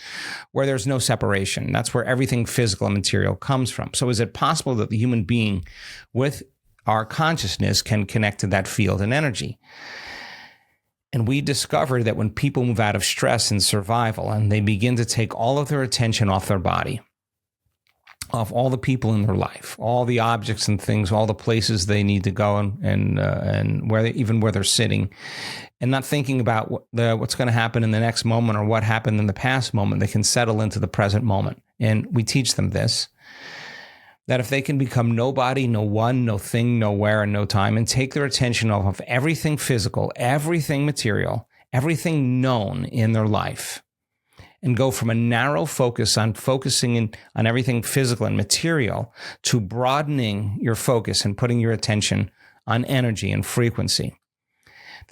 where there's no separation. That's where everything physical and material comes from. So is it possible that the human being with our consciousness can connect to that field and energy? And we discovered that when people move out of stress and survival and they begin to take all of their attention off their body, of all the people in their life, all the objects and things, all the places they need to go and where they're sitting, and not thinking about what's going to happen in the next moment or what happened in the past moment, they can settle into the present moment. And we teach them this, that if they can become nobody, no one, no thing, nowhere, and no time, and take their attention off of everything physical, everything material, everything known in their life, and go from a narrow focus on focusing on everything physical and material to broadening your focus and putting your attention on energy and frequency.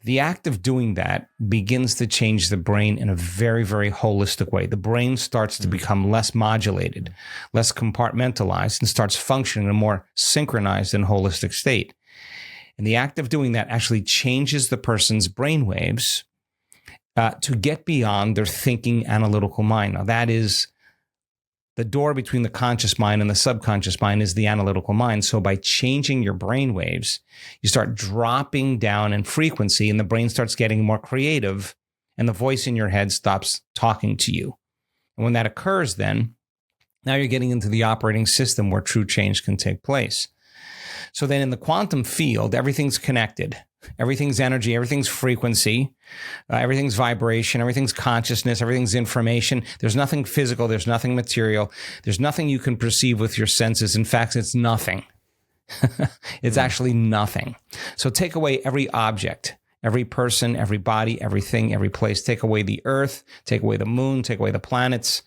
The act of doing that begins to change the brain in a very, very holistic way. The brain starts to become less modulated, less compartmentalized, and starts functioning in a more synchronized and holistic state. And the act of doing that actually changes the person's brain waves to get beyond their thinking analytical mind. Now, that is the door between the conscious mind and the subconscious mind, is the analytical mind. So by changing your brain waves, you start dropping down in frequency, and the brain starts getting more creative, and the voice in your head stops talking to you. And when that occurs, then now you're getting into the operating system where true change can take place. So then in the quantum field, everything's connected. Everything's energy, everything's frequency, everything's vibration, everything's consciousness, everything's information. There's nothing physical, there's nothing material, there's nothing you can perceive with your senses. In fact, it's nothing. It's actually nothing. So take away every object, every person, every body, everything, every place. Take away the earth, take away the moon, take away the planets,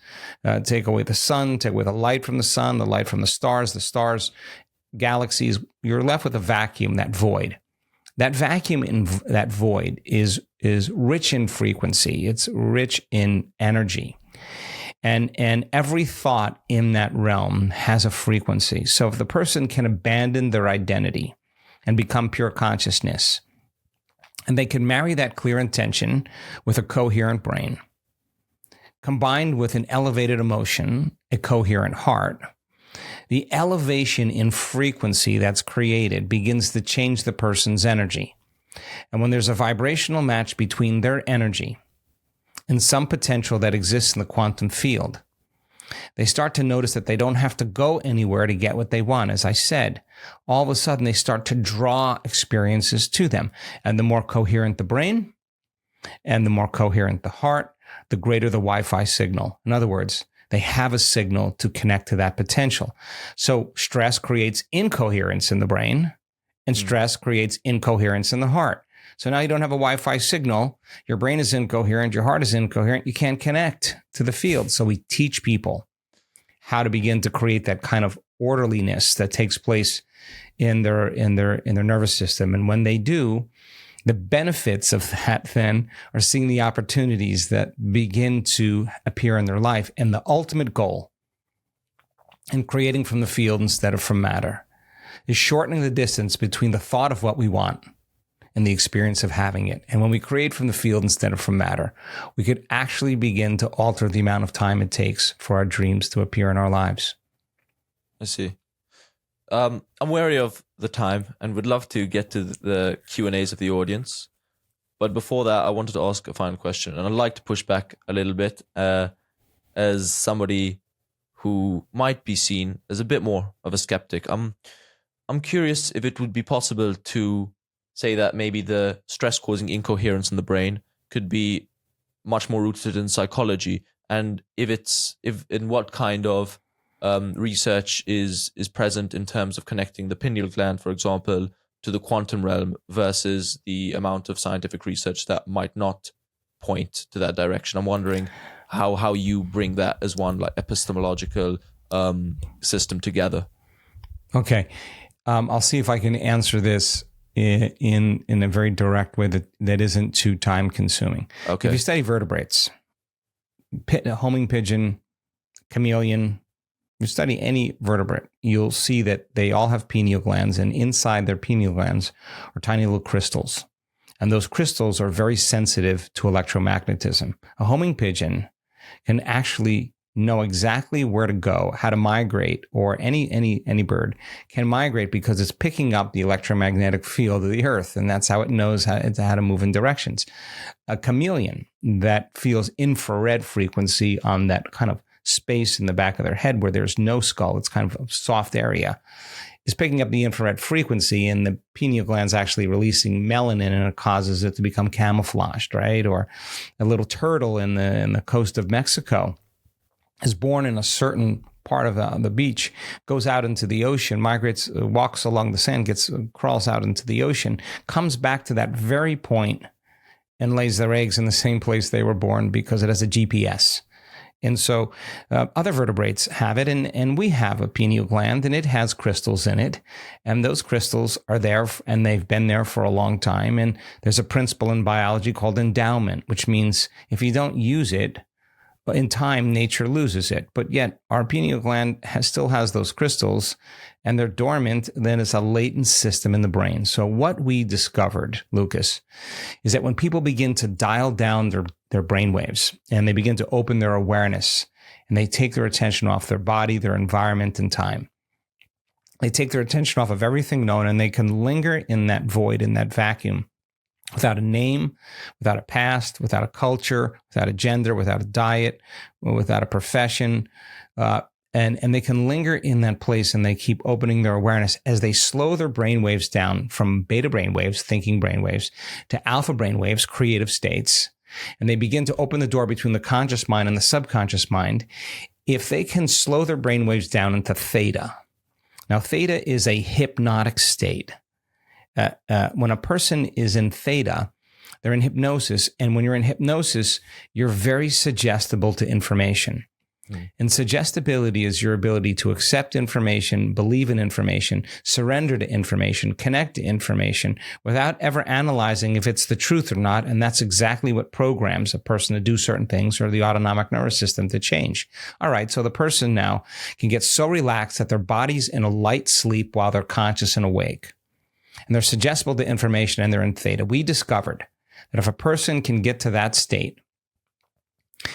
take away the sun, take away the light from the sun, the light from the stars, galaxies. You're left with a vacuum, that void. That vacuum in that void is rich in frequency. It's rich in energy. And every thought in that realm has a frequency. So if the person can abandon their identity and become pure consciousness, and they can marry that clear intention with a coherent brain, combined with an elevated emotion, a coherent heart, the elevation in frequency that's created begins to change the person's energy. And when there's a vibrational match between their energy and some potential that exists in the quantum field, they start to notice that they don't have to go anywhere to get what they want. As I said, all of a sudden they start to draw experiences to them. And the more coherent the brain and the more coherent the heart, the greater the Wi-Fi signal. In other words, they have a signal to connect to that potential. So stress creates incoherence in the brain, and stress creates incoherence in the heart. So now you don't have a Wi-Fi signal. Your brain is incoherent. Your heart is incoherent. You can't connect to the field. So we teach people how to begin to create that kind of orderliness that takes place in their nervous system. And when they do, the benefits of that then are seeing the opportunities that begin to appear in their life. And the ultimate goal in creating from the field instead of from matter is shortening the distance between the thought of what we want and the experience of having it. And when we create from the field instead of from matter, we could actually begin to alter the amount of time it takes for our dreams to appear in our lives. I see. I'm wary of the time and would love to get to the Q&As of the audience. But before that, I wanted to ask a final question. And I'd like to push back a little bit as somebody who might be seen as a bit more of a skeptic. I'm curious if it would be possible to say that maybe the stress-causing incoherence in the brain could be much more rooted in psychology, and if in what kind of research is present in terms of connecting the pineal gland, for example, to the quantum realm versus the amount of scientific research that might not point to that direction. I'm wondering how you bring that as one like epistemological system together. Okay. I'll see if I can answer this in a very direct way that isn't too time consuming. Okay. If you study vertebrates, homing pigeon, chameleon, you study any vertebrate, you'll see that they all have pineal glands, and inside their pineal glands are tiny little crystals. And those crystals are very sensitive to electromagnetism. A homing pigeon can actually know exactly where to go, how to migrate, or any bird can migrate because it's picking up the electromagnetic field of the earth, and that's how it knows how to move in directions. A chameleon that feels infrared frequency on that kind of space in the back of their head where there's no skull, it's kind of a soft area, is picking up the infrared frequency, and the pineal gland's actually releasing melanin, and it causes it to become camouflaged, right? Or a little turtle in the coast of Mexico is born in a certain part of the beach, goes out into the ocean, migrates, walks along the sand, crawls out into the ocean, comes back to that very point and lays their eggs in the same place they were born because it has a GPS. And so other vertebrates have it, and we have a pineal gland, and it has crystals in it. And those crystals are there, and they've been there for a long time. And there's a principle in biology called endowment, which means if you don't use it, in time, nature loses it. But yet our pineal gland still has those crystals, and they're dormant. Then it's a latent system in the brain. So what we discovered, Lucas, is that when people begin to dial down their brain waves, and they begin to open their awareness, and they take their attention off their body, their environment, and time, they take their attention off of everything known, and they can linger in that void, in that vacuum, without a name, without a past, without a culture, without a gender, without a diet, without a profession. And they can linger in that place, and they keep opening their awareness as they slow their brain waves down from beta brain waves, thinking brain waves, to alpha brain waves, creative states. And they begin to open the door between the conscious mind and the subconscious mind. If they can slow their brain waves down into theta. Now, theta is a hypnotic state. When a person is in theta, they're in hypnosis. And when you're in hypnosis, you're very suggestible to information. And suggestibility is your ability to accept information, believe in information, surrender to information, connect to information without ever analyzing if it's the truth or not. And that's exactly what programs a person to do certain things or the autonomic nervous system to change. All right, so the person now can get so relaxed that their body's in a light sleep while they're conscious and awake. And they're suggestible to information and they're in theta. We discovered that if a person can get to that state,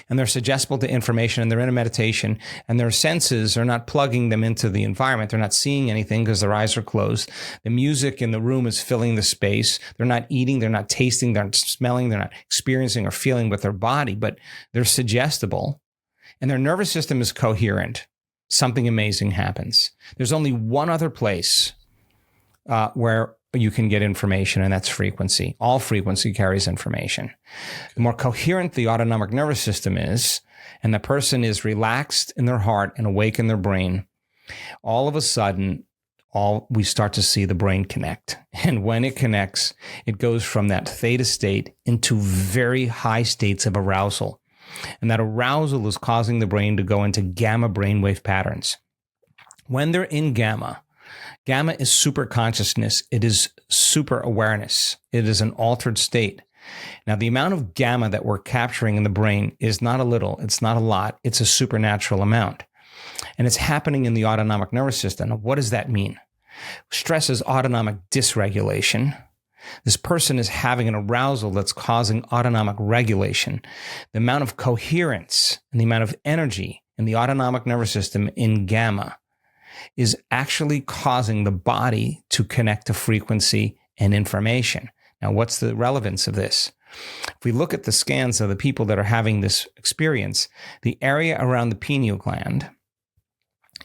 and they're suggestible to information and they're in a meditation and their senses are not plugging them into the environment. They're not seeing anything because their eyes are closed. The music in the room is filling the space. They're not eating. They're not tasting. They're not smelling. They're not experiencing or feeling with their body, but they're suggestible and their nervous system is coherent. Something amazing happens. There's only one other place where you can get information, and that's frequency. All frequency carries information. The more coherent the autonomic nervous system is, and the person is relaxed in their heart and awake in their brain, all of a sudden, we start to see the brain connect. And when it connects, it goes from that theta state into very high states of arousal. And that arousal is causing the brain to go into gamma brainwave patterns. When they're in gamma is super consciousness. It is super awareness. It is an altered state. Now, the amount of gamma that we're capturing in the brain is not a little. It's not a lot. It's a supernatural amount. And it's happening in the autonomic nervous system. Now, what does that mean? Stress is autonomic dysregulation. This person is having an arousal that's causing autonomic regulation. The amount of coherence and the amount of energy in the autonomic nervous system in gamma is actually causing the body to connect to frequency and information. Now, what's the relevance of this? If we look at the scans of the people that are having this experience, the area around the pineal gland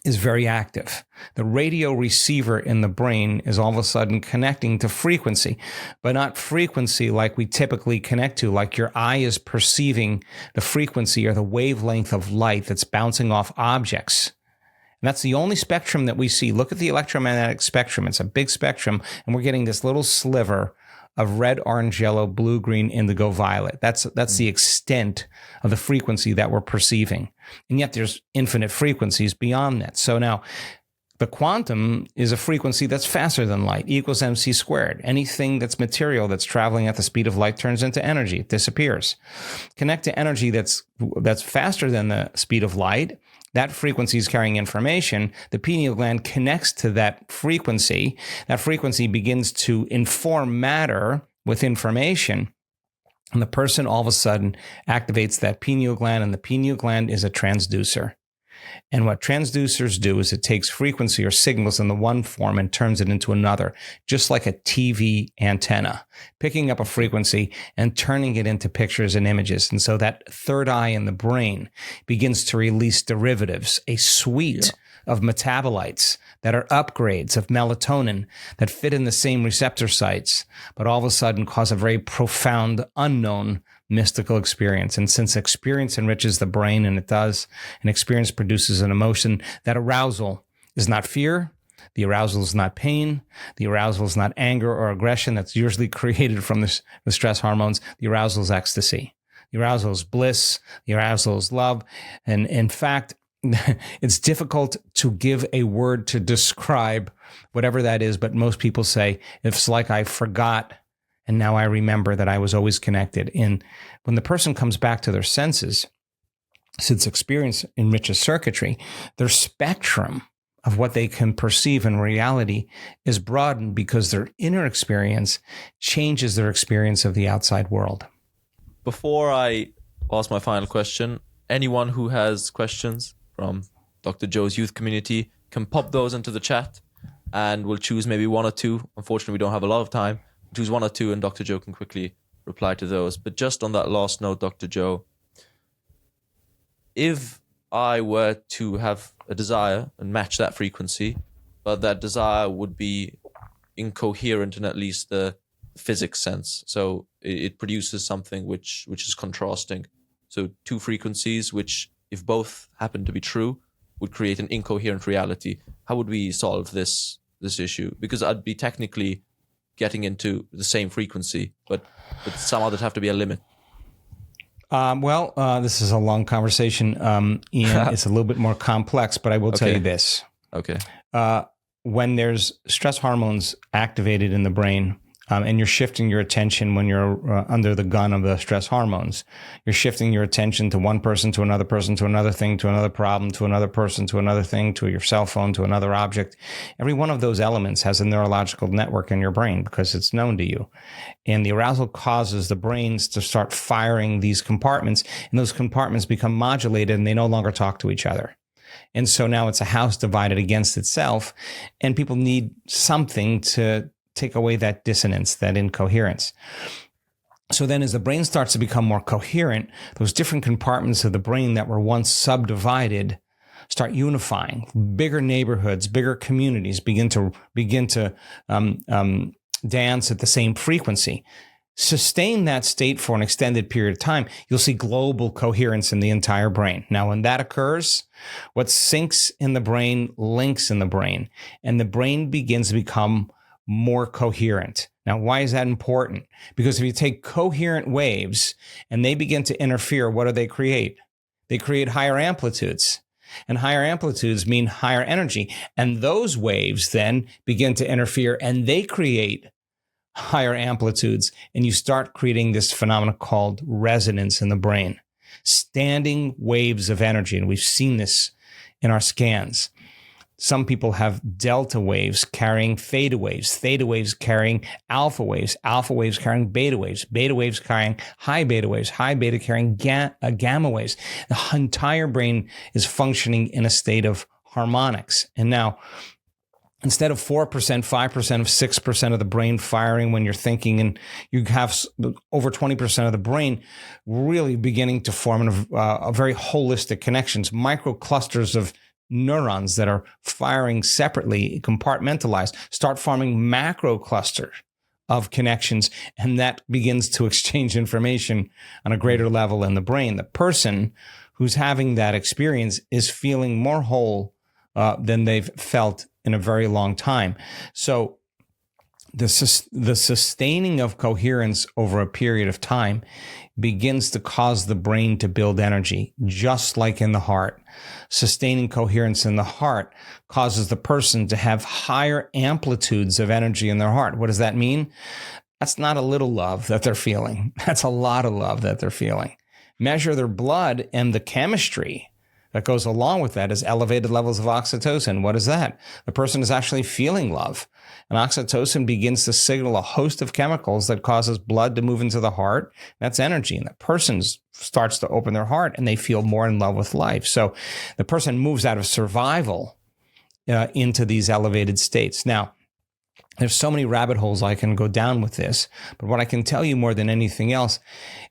is very active. The radio receiver in the brain is all of a sudden connecting to frequency, but not frequency like we typically connect to, like your eye is perceiving the frequency or the wavelength of light that's bouncing off objects. And that's the only spectrum that we see. Look at the electromagnetic spectrum. It's a big spectrum, and we're getting this little sliver of red, orange, yellow, blue, green, indigo, violet. That's the extent of the frequency that we're perceiving. And yet there's infinite frequencies beyond that. So now the quantum is a frequency that's faster than light, equals mc squared. Anything that's material that's traveling at the speed of light turns into energy. It disappears. Connect to energy that's faster than the speed of light. That frequency is carrying information. The pineal gland connects to that frequency. That frequency begins to inform matter with information. And the person all of a sudden activates that pineal gland, and the pineal gland is a transducer. And what transducers do is it takes frequency or signals in the one form and turns it into another, just like a TV antenna, picking up a frequency and turning it into pictures and images. And so that third eye in the brain begins to release derivatives, a suite of metabolites that are upgrades of melatonin that fit in the same receptor sites, but all of a sudden cause a very profound, unknown mystical experience. And since experience enriches the brain, and it does, and experience produces an emotion, that arousal is not fear. The arousal is not pain. The arousal is not anger or aggression that's usually created from the stress hormones. The arousal is ecstasy. The arousal is bliss. The arousal is love. And in fact, it's difficult to give a word to describe whatever that is, but most people say it's like I forgot and now I remember that I was always connected. And when the person comes back to their senses, since experience enriches circuitry, their spectrum of what they can perceive in reality is broadened because their inner experience changes their experience of the outside world. Before I ask my final question, anyone who has questions from Dr. Joe's youth community can pop those into the chat, and we'll choose maybe one or two. Unfortunately, we don't have a lot of time. Choose one or two, and Dr. Joe can quickly reply to those. But just on that last note, Dr. Joe, if I were to have a desire and match that frequency, but that desire would be incoherent in at least the physics sense, so it produces something which is contrasting. So two frequencies which, if both happen to be true, would create an incoherent reality. How would we solve this issue? Because I'd be technically getting into the same frequency, but somehow there'd have to be a limit. This is a long conversation, and it's a little bit more complex, but I will tell you this. Okay. When there's stress hormones activated in the brain, and you're shifting your attention when you're under the gun of the stress hormones, you're shifting your attention to one person, to another person, to another thing, to another problem, to another person, to another thing, to your cell phone, to another object. Every one of those elements has a neurological network in your brain because it's known to you. And the arousal causes the brains to start firing these compartments, and those compartments become modulated and they no longer talk to each other. And so now it's a house divided against itself, and people need something to take away that dissonance, that incoherence. So then as the brain starts to become more coherent, those different compartments of the brain that were once subdivided start unifying. Bigger neighborhoods, bigger communities begin to dance at the same frequency. Sustain that state for an extended period of time, you'll see global coherence in the entire brain. Now, when that occurs, what syncs in the brain links in the brain, and the brain begins to become more coherent. Now, why is that important? Because if you take coherent waves and they begin to interfere, what do they create? They create higher amplitudes. And higher amplitudes mean higher energy. And those waves then begin to interfere and they create higher amplitudes. And you start creating this phenomenon called resonance in the brain. Standing waves of energy. And we've seen this in our scans. Some people have delta waves carrying theta waves carrying alpha waves carrying beta waves carrying high beta carrying gamma waves. The entire brain is functioning in a state of harmonics. And now, instead of 4%, 5%, 6% of the brain firing when you're thinking, and you have over 20% of the brain really beginning to form a very holistic connections, micro clusters of neurons that are firing separately, compartmentalized, start forming macro cluster of connections, and that begins to exchange information on a greater level in the brain. The person who's having that experience is feeling more whole than they've felt in a very long time. So the sustaining of coherence over a period of time begins to cause the brain to build energy, just like in the heart. Sustaining coherence in the heart causes the person to have higher amplitudes of energy in their heart. What does that mean? That's not a little love that they're feeling. That's a lot of love that they're feeling. Measure their blood, and the chemistry that goes along with that is elevated levels of oxytocin. What is that? The person is actually feeling love. And oxytocin begins to signal a host of chemicals that causes blood to move into the heart. That's energy. And the person starts to open their heart and they feel more in love with life. So the person moves out of survival into these elevated states. Now, there's so many rabbit holes I can go down with this, but what I can tell you more than anything else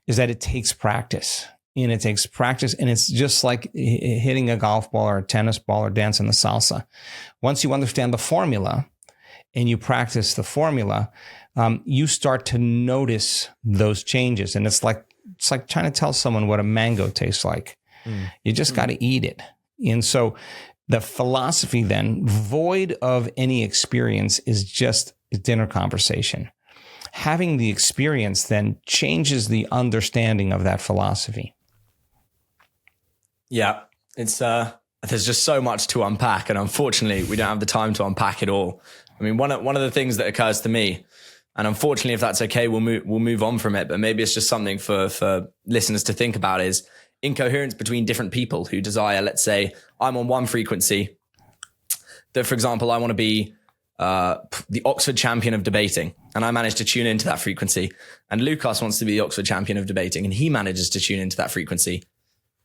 is that it takes practice. And it takes practice, and it's just like hitting a golf ball or a tennis ball or dancing the salsa. Once you understand the formula and you practice the formula, you start to notice those changes. And it's like trying to tell someone what a mango tastes like. You just got to eat it. And so the philosophy then, void of any experience, is just a dinner conversation. Having the experience then changes the understanding of that philosophy. Yeah, it's there's just so much to unpack, and unfortunately, we don't have the time to unpack it all. I mean, one of the things that occurs to me, and unfortunately, if that's okay, we'll move on from it. But maybe it's just something for listeners to think about: is incoherence between different people who desire. Let's say I'm on one frequency. That, for example, I want to be the Oxford champion of debating, and I manage to tune into that frequency. And Lucas wants to be the Oxford champion of debating, and he manages to tune into that frequency.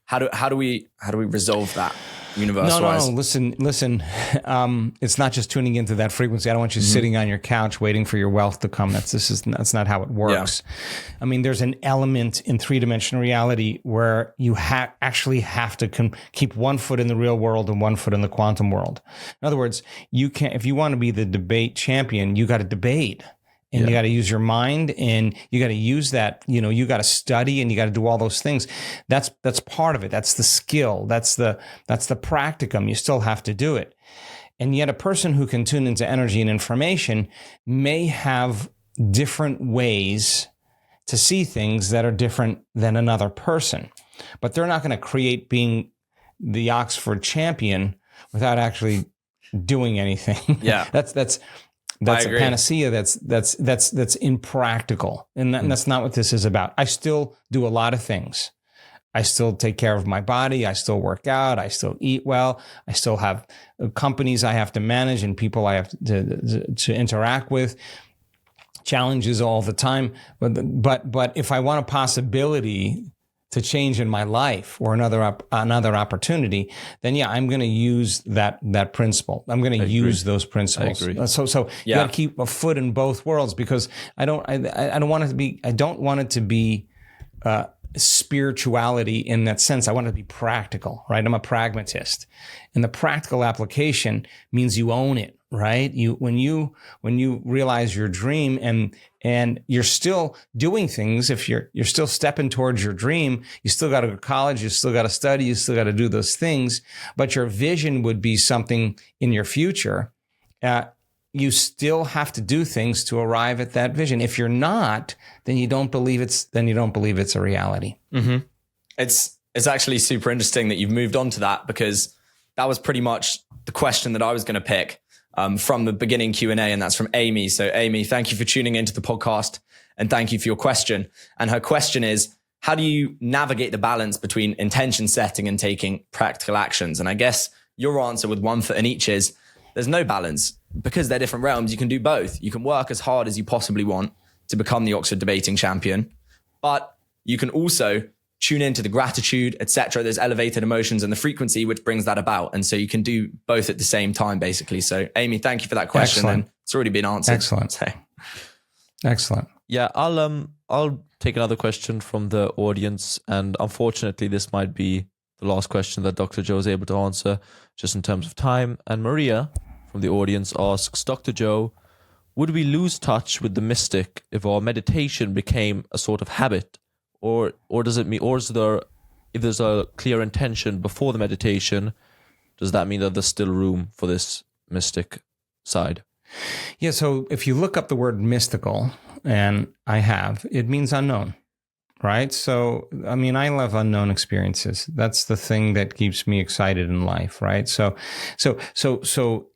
How do we resolve that universe-wise? No. Listen. It's not just tuning into that frequency. I don't want you sitting on your couch waiting for your wealth to come. That's not how it works. Yeah. I mean, there's an element in three-dimensional reality where you actually have to keep one foot in the real world and one foot in the quantum world. In other words, if you want to be the debate champion, you got to debate. And you got to use your mind, and you got to use that, you got to study, and you got to do all those things. That's part of it. That's the skill. That's the practicum. You still have to do it. And yet a person who can tune into energy and information may have different ways to see things that are different than another person. But they're not going to create being the Oxford champion without actually doing anything. Yeah. That's a panacea. That's impractical. And that's not what this is about. I still do a lot of things. I still take care of my body. I still work out. I still eat well. I still have companies I have to manage and people I have to interact with. Challenges all the time. But if I want a possibility to change in my life or another opportunity, then yeah, I'm going to use that principle. I'm going to use those principles. I agree. So you got to keep a foot in both worlds, because I don't want it to be spirituality in that sense. I want it to be practical, right? I'm a pragmatist, and the practical application means you own it, right? When you realize your dream and you're still doing things, if you're still stepping towards your dream, you still got to go to college, you still got to study, you still got to do those things, but your vision would be something in your future. You still have to do things to arrive at that vision. If you're not, then you don't believe it's a reality. Mm-hmm. It's actually super interesting that you've moved on to that, because that was pretty much the question that I was going to pick from the beginning Q&A, and that's from Amy. So Amy, thank you for tuning into the podcast, and thank you for your question. And her question is, how do you navigate the balance between intention setting and taking practical actions? And I guess your answer with one foot in each is there's no balance. Because they're different realms, you can do both. You can work as hard as you possibly want to become the Oxford debating champion, but you can also tune into the gratitude, etc. There's elevated emotions and the frequency, which brings that about. And so you can do both at the same time, basically. So Amy, thank you for that question. Excellent. And it's already been answered. Excellent. So. Excellent. Yeah, I'll take another question from the audience, and unfortunately, this might be the last question that Dr. Joe is able to answer, just in terms of time. And Maria from the audience asks, Dr. Joe, would we lose touch with the mystic if our meditation became a sort of habit, or does it mean, or is there, if there's a clear intention before the meditation, does that mean that there's still room for this mystic side? Yeah. So if you look up the word mystical, and I have, it means unknown. Right. So, I mean, I love unknown experiences. That's the thing that keeps me excited in life. Right. So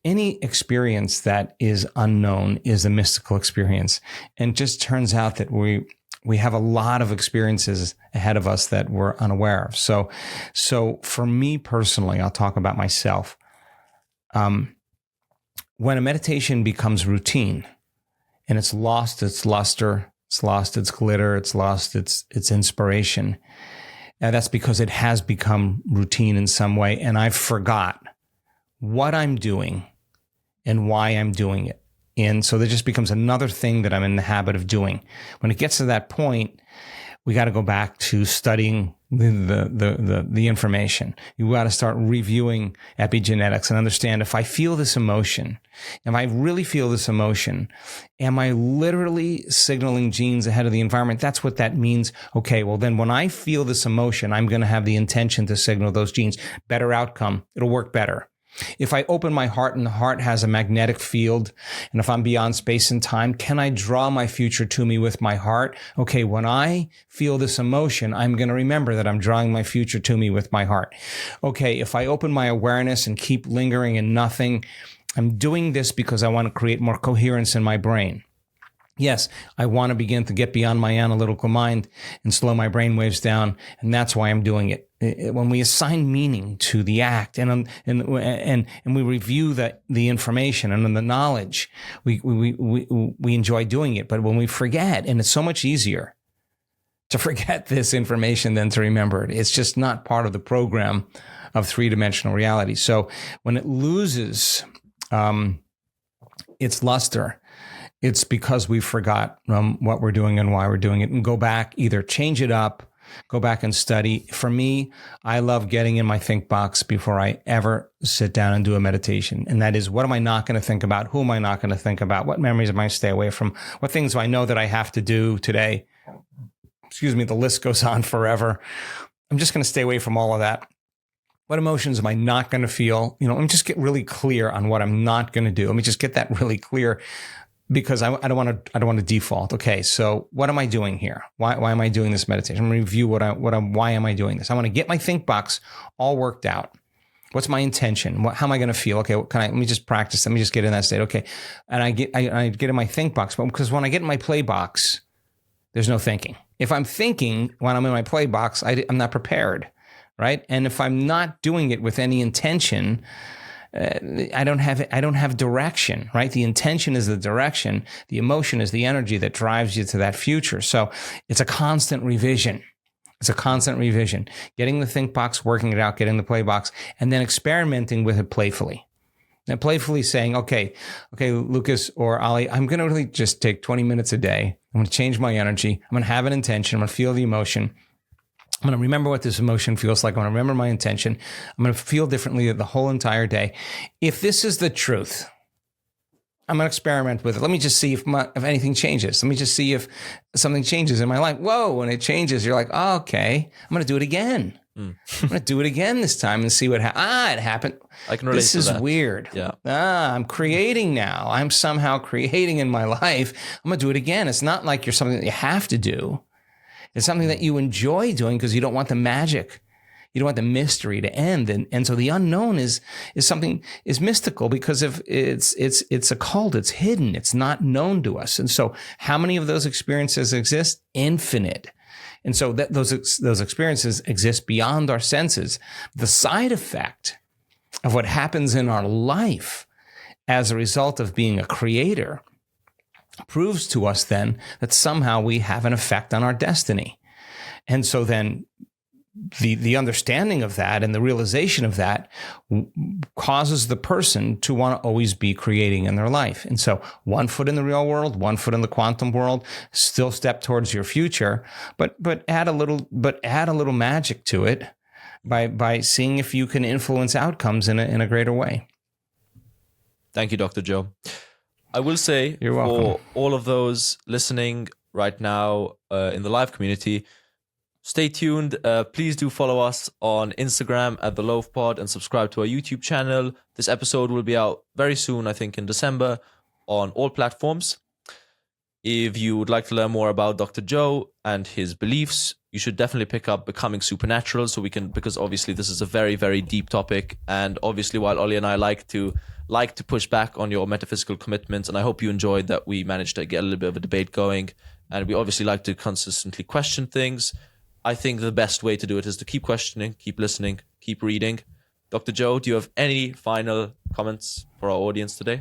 any experience that is unknown is a mystical experience. And it just turns out that we have a lot of experiences ahead of us that we're unaware of. So for me personally, I'll talk about myself. When a meditation becomes routine and it's lost its luster, it's lost its glitter, it's lost its inspiration. And that's because it has become routine in some way, and I've forgot what I'm doing and why I'm doing it. And so there just becomes another thing that I'm in the habit of doing. When it gets to that point, we got to go back to studying the information. You got to start reviewing epigenetics and understand, if I feel this emotion, if I really feel this emotion, am I literally signaling genes ahead of the environment? That's what that means. Okay, well then when I feel this emotion, I'm going to have the intention to signal those genes. Better outcome. It'll work better. If I open my heart and the heart has a magnetic field, and if I'm beyond space and time, can I draw my future to me with my heart? Okay, when I feel this emotion, I'm going to remember that I'm drawing my future to me with my heart. Okay, if I open my awareness and keep lingering in nothing, I'm doing this because I want to create more coherence in my brain. Yes, I want to begin to get beyond my analytical mind and slow my brain waves down, and that's why I'm doing it. When we assign meaning to the act and we review the information and the knowledge, we enjoy doing it. But when we forget, and it's so much easier to forget this information than to remember it, it's just not part of the program of three-dimensional reality. So when it loses its luster, it's because we forgot what we're doing and why we're doing it, and go back, either change it up, go back and study. For me, I love getting in my think box before I ever sit down and do a meditation. And that is, what am I not going to think about? Who am I not going to think about? What memories am I stay away from? What things do I know that I have to do today? Excuse me, the list goes on forever. I'm just going to stay away from all of that. What emotions am I not going to feel? Let me just get really clear on what I'm not going to do. Let me just get that really clear. because I don't want to default. Okay, so what am I doing here? Why am I doing this meditation? I'm going to review why am I doing this? I want to get my think box all worked out. What's my intention? How am I going to feel? Okay, let me just practice. Let me just get in that state. Okay, and I get in my think box, but because when I get in my play box, there's no thinking. If I'm thinking when I'm in my play box, I'm not prepared, right? And if I'm not doing it with any intention, I don't have direction, right? The intention is the direction. The emotion is the energy that drives you to that future. So it's a constant revision. It's a constant revision. Getting the think box, working it out, getting the play box, and then experimenting with it playfully. And playfully saying, okay, Lucas or Ali, I'm going to really just take 20 minutes a day. I'm going to change my energy. I'm going to have an intention. I'm going to feel the emotion. I'm going to remember what this emotion feels like. I'm going to remember my intention. I'm going to feel differently the whole entire day. If this is the truth, I'm going to experiment with it. Let me just see if anything changes. Let me just see if something changes in my life. Whoa, when it changes, you're like, oh, okay, I'm going to do it again. I'm going to do it again this time and see what happens. It happened. I can relate to that. This is weird. Yeah. I'm creating now. I'm somehow creating in my life. I'm going to do it again. It's not like you're something that you have to do. It's something that you enjoy doing because you don't want the magic. You don't want the mystery to end. And so the unknown is mystical because if it's occult, it's hidden, it's not known to us. And so how many of those experiences exist? Infinite. And so those experiences exist beyond our senses. The side effect of what happens in our life as a result of being a creator proves to us then that somehow we have an effect on our destiny. And so then the understanding of that and the realization of that causes the person to want to always be creating in their life. And so 1 foot in the real world, 1 foot in the quantum world, still step towards your future, but add a little magic to it by seeing if you can influence outcomes in a greater way. Thank you, Dr. Joe. I will say You're welcome. For all of those listening right now in the live community, stay tuned. Please do follow us on Instagram at the LOAF Pod and subscribe to our YouTube channel. This episode will be out very soon, I think in December, on all platforms. If you would like to learn more about Dr. Joe and his beliefs, you should definitely pick up Becoming Supernatural because obviously this is a very, very deep topic. And obviously while Ollie and I like to push back on your metaphysical commitments, and I hope you enjoyed that we managed to get a little bit of a debate going. And we obviously like to consistently question things. I think the best way to do it is to keep questioning, keep listening, keep reading. Dr. Joe, do you have any final comments for our audience today?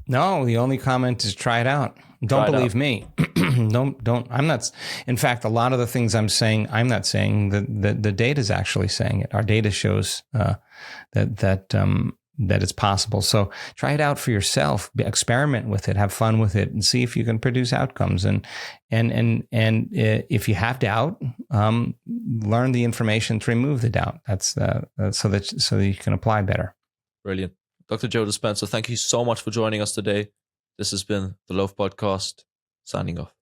No, the only comment is try it out. Don't believe me. Don't. I'm not. In fact, a lot of the things I'm saying, I'm not saying. The data is actually saying it. Our data shows that it's possible. So try it out for yourself. Experiment with it. Have fun with it, and see if you can produce outcomes. And if you have doubt, learn the information to remove the doubt. That's so that you can apply better. Brilliant. Dr. Joe Dispenza, thank you so much for joining us today. This has been the LOAF Podcast, signing off.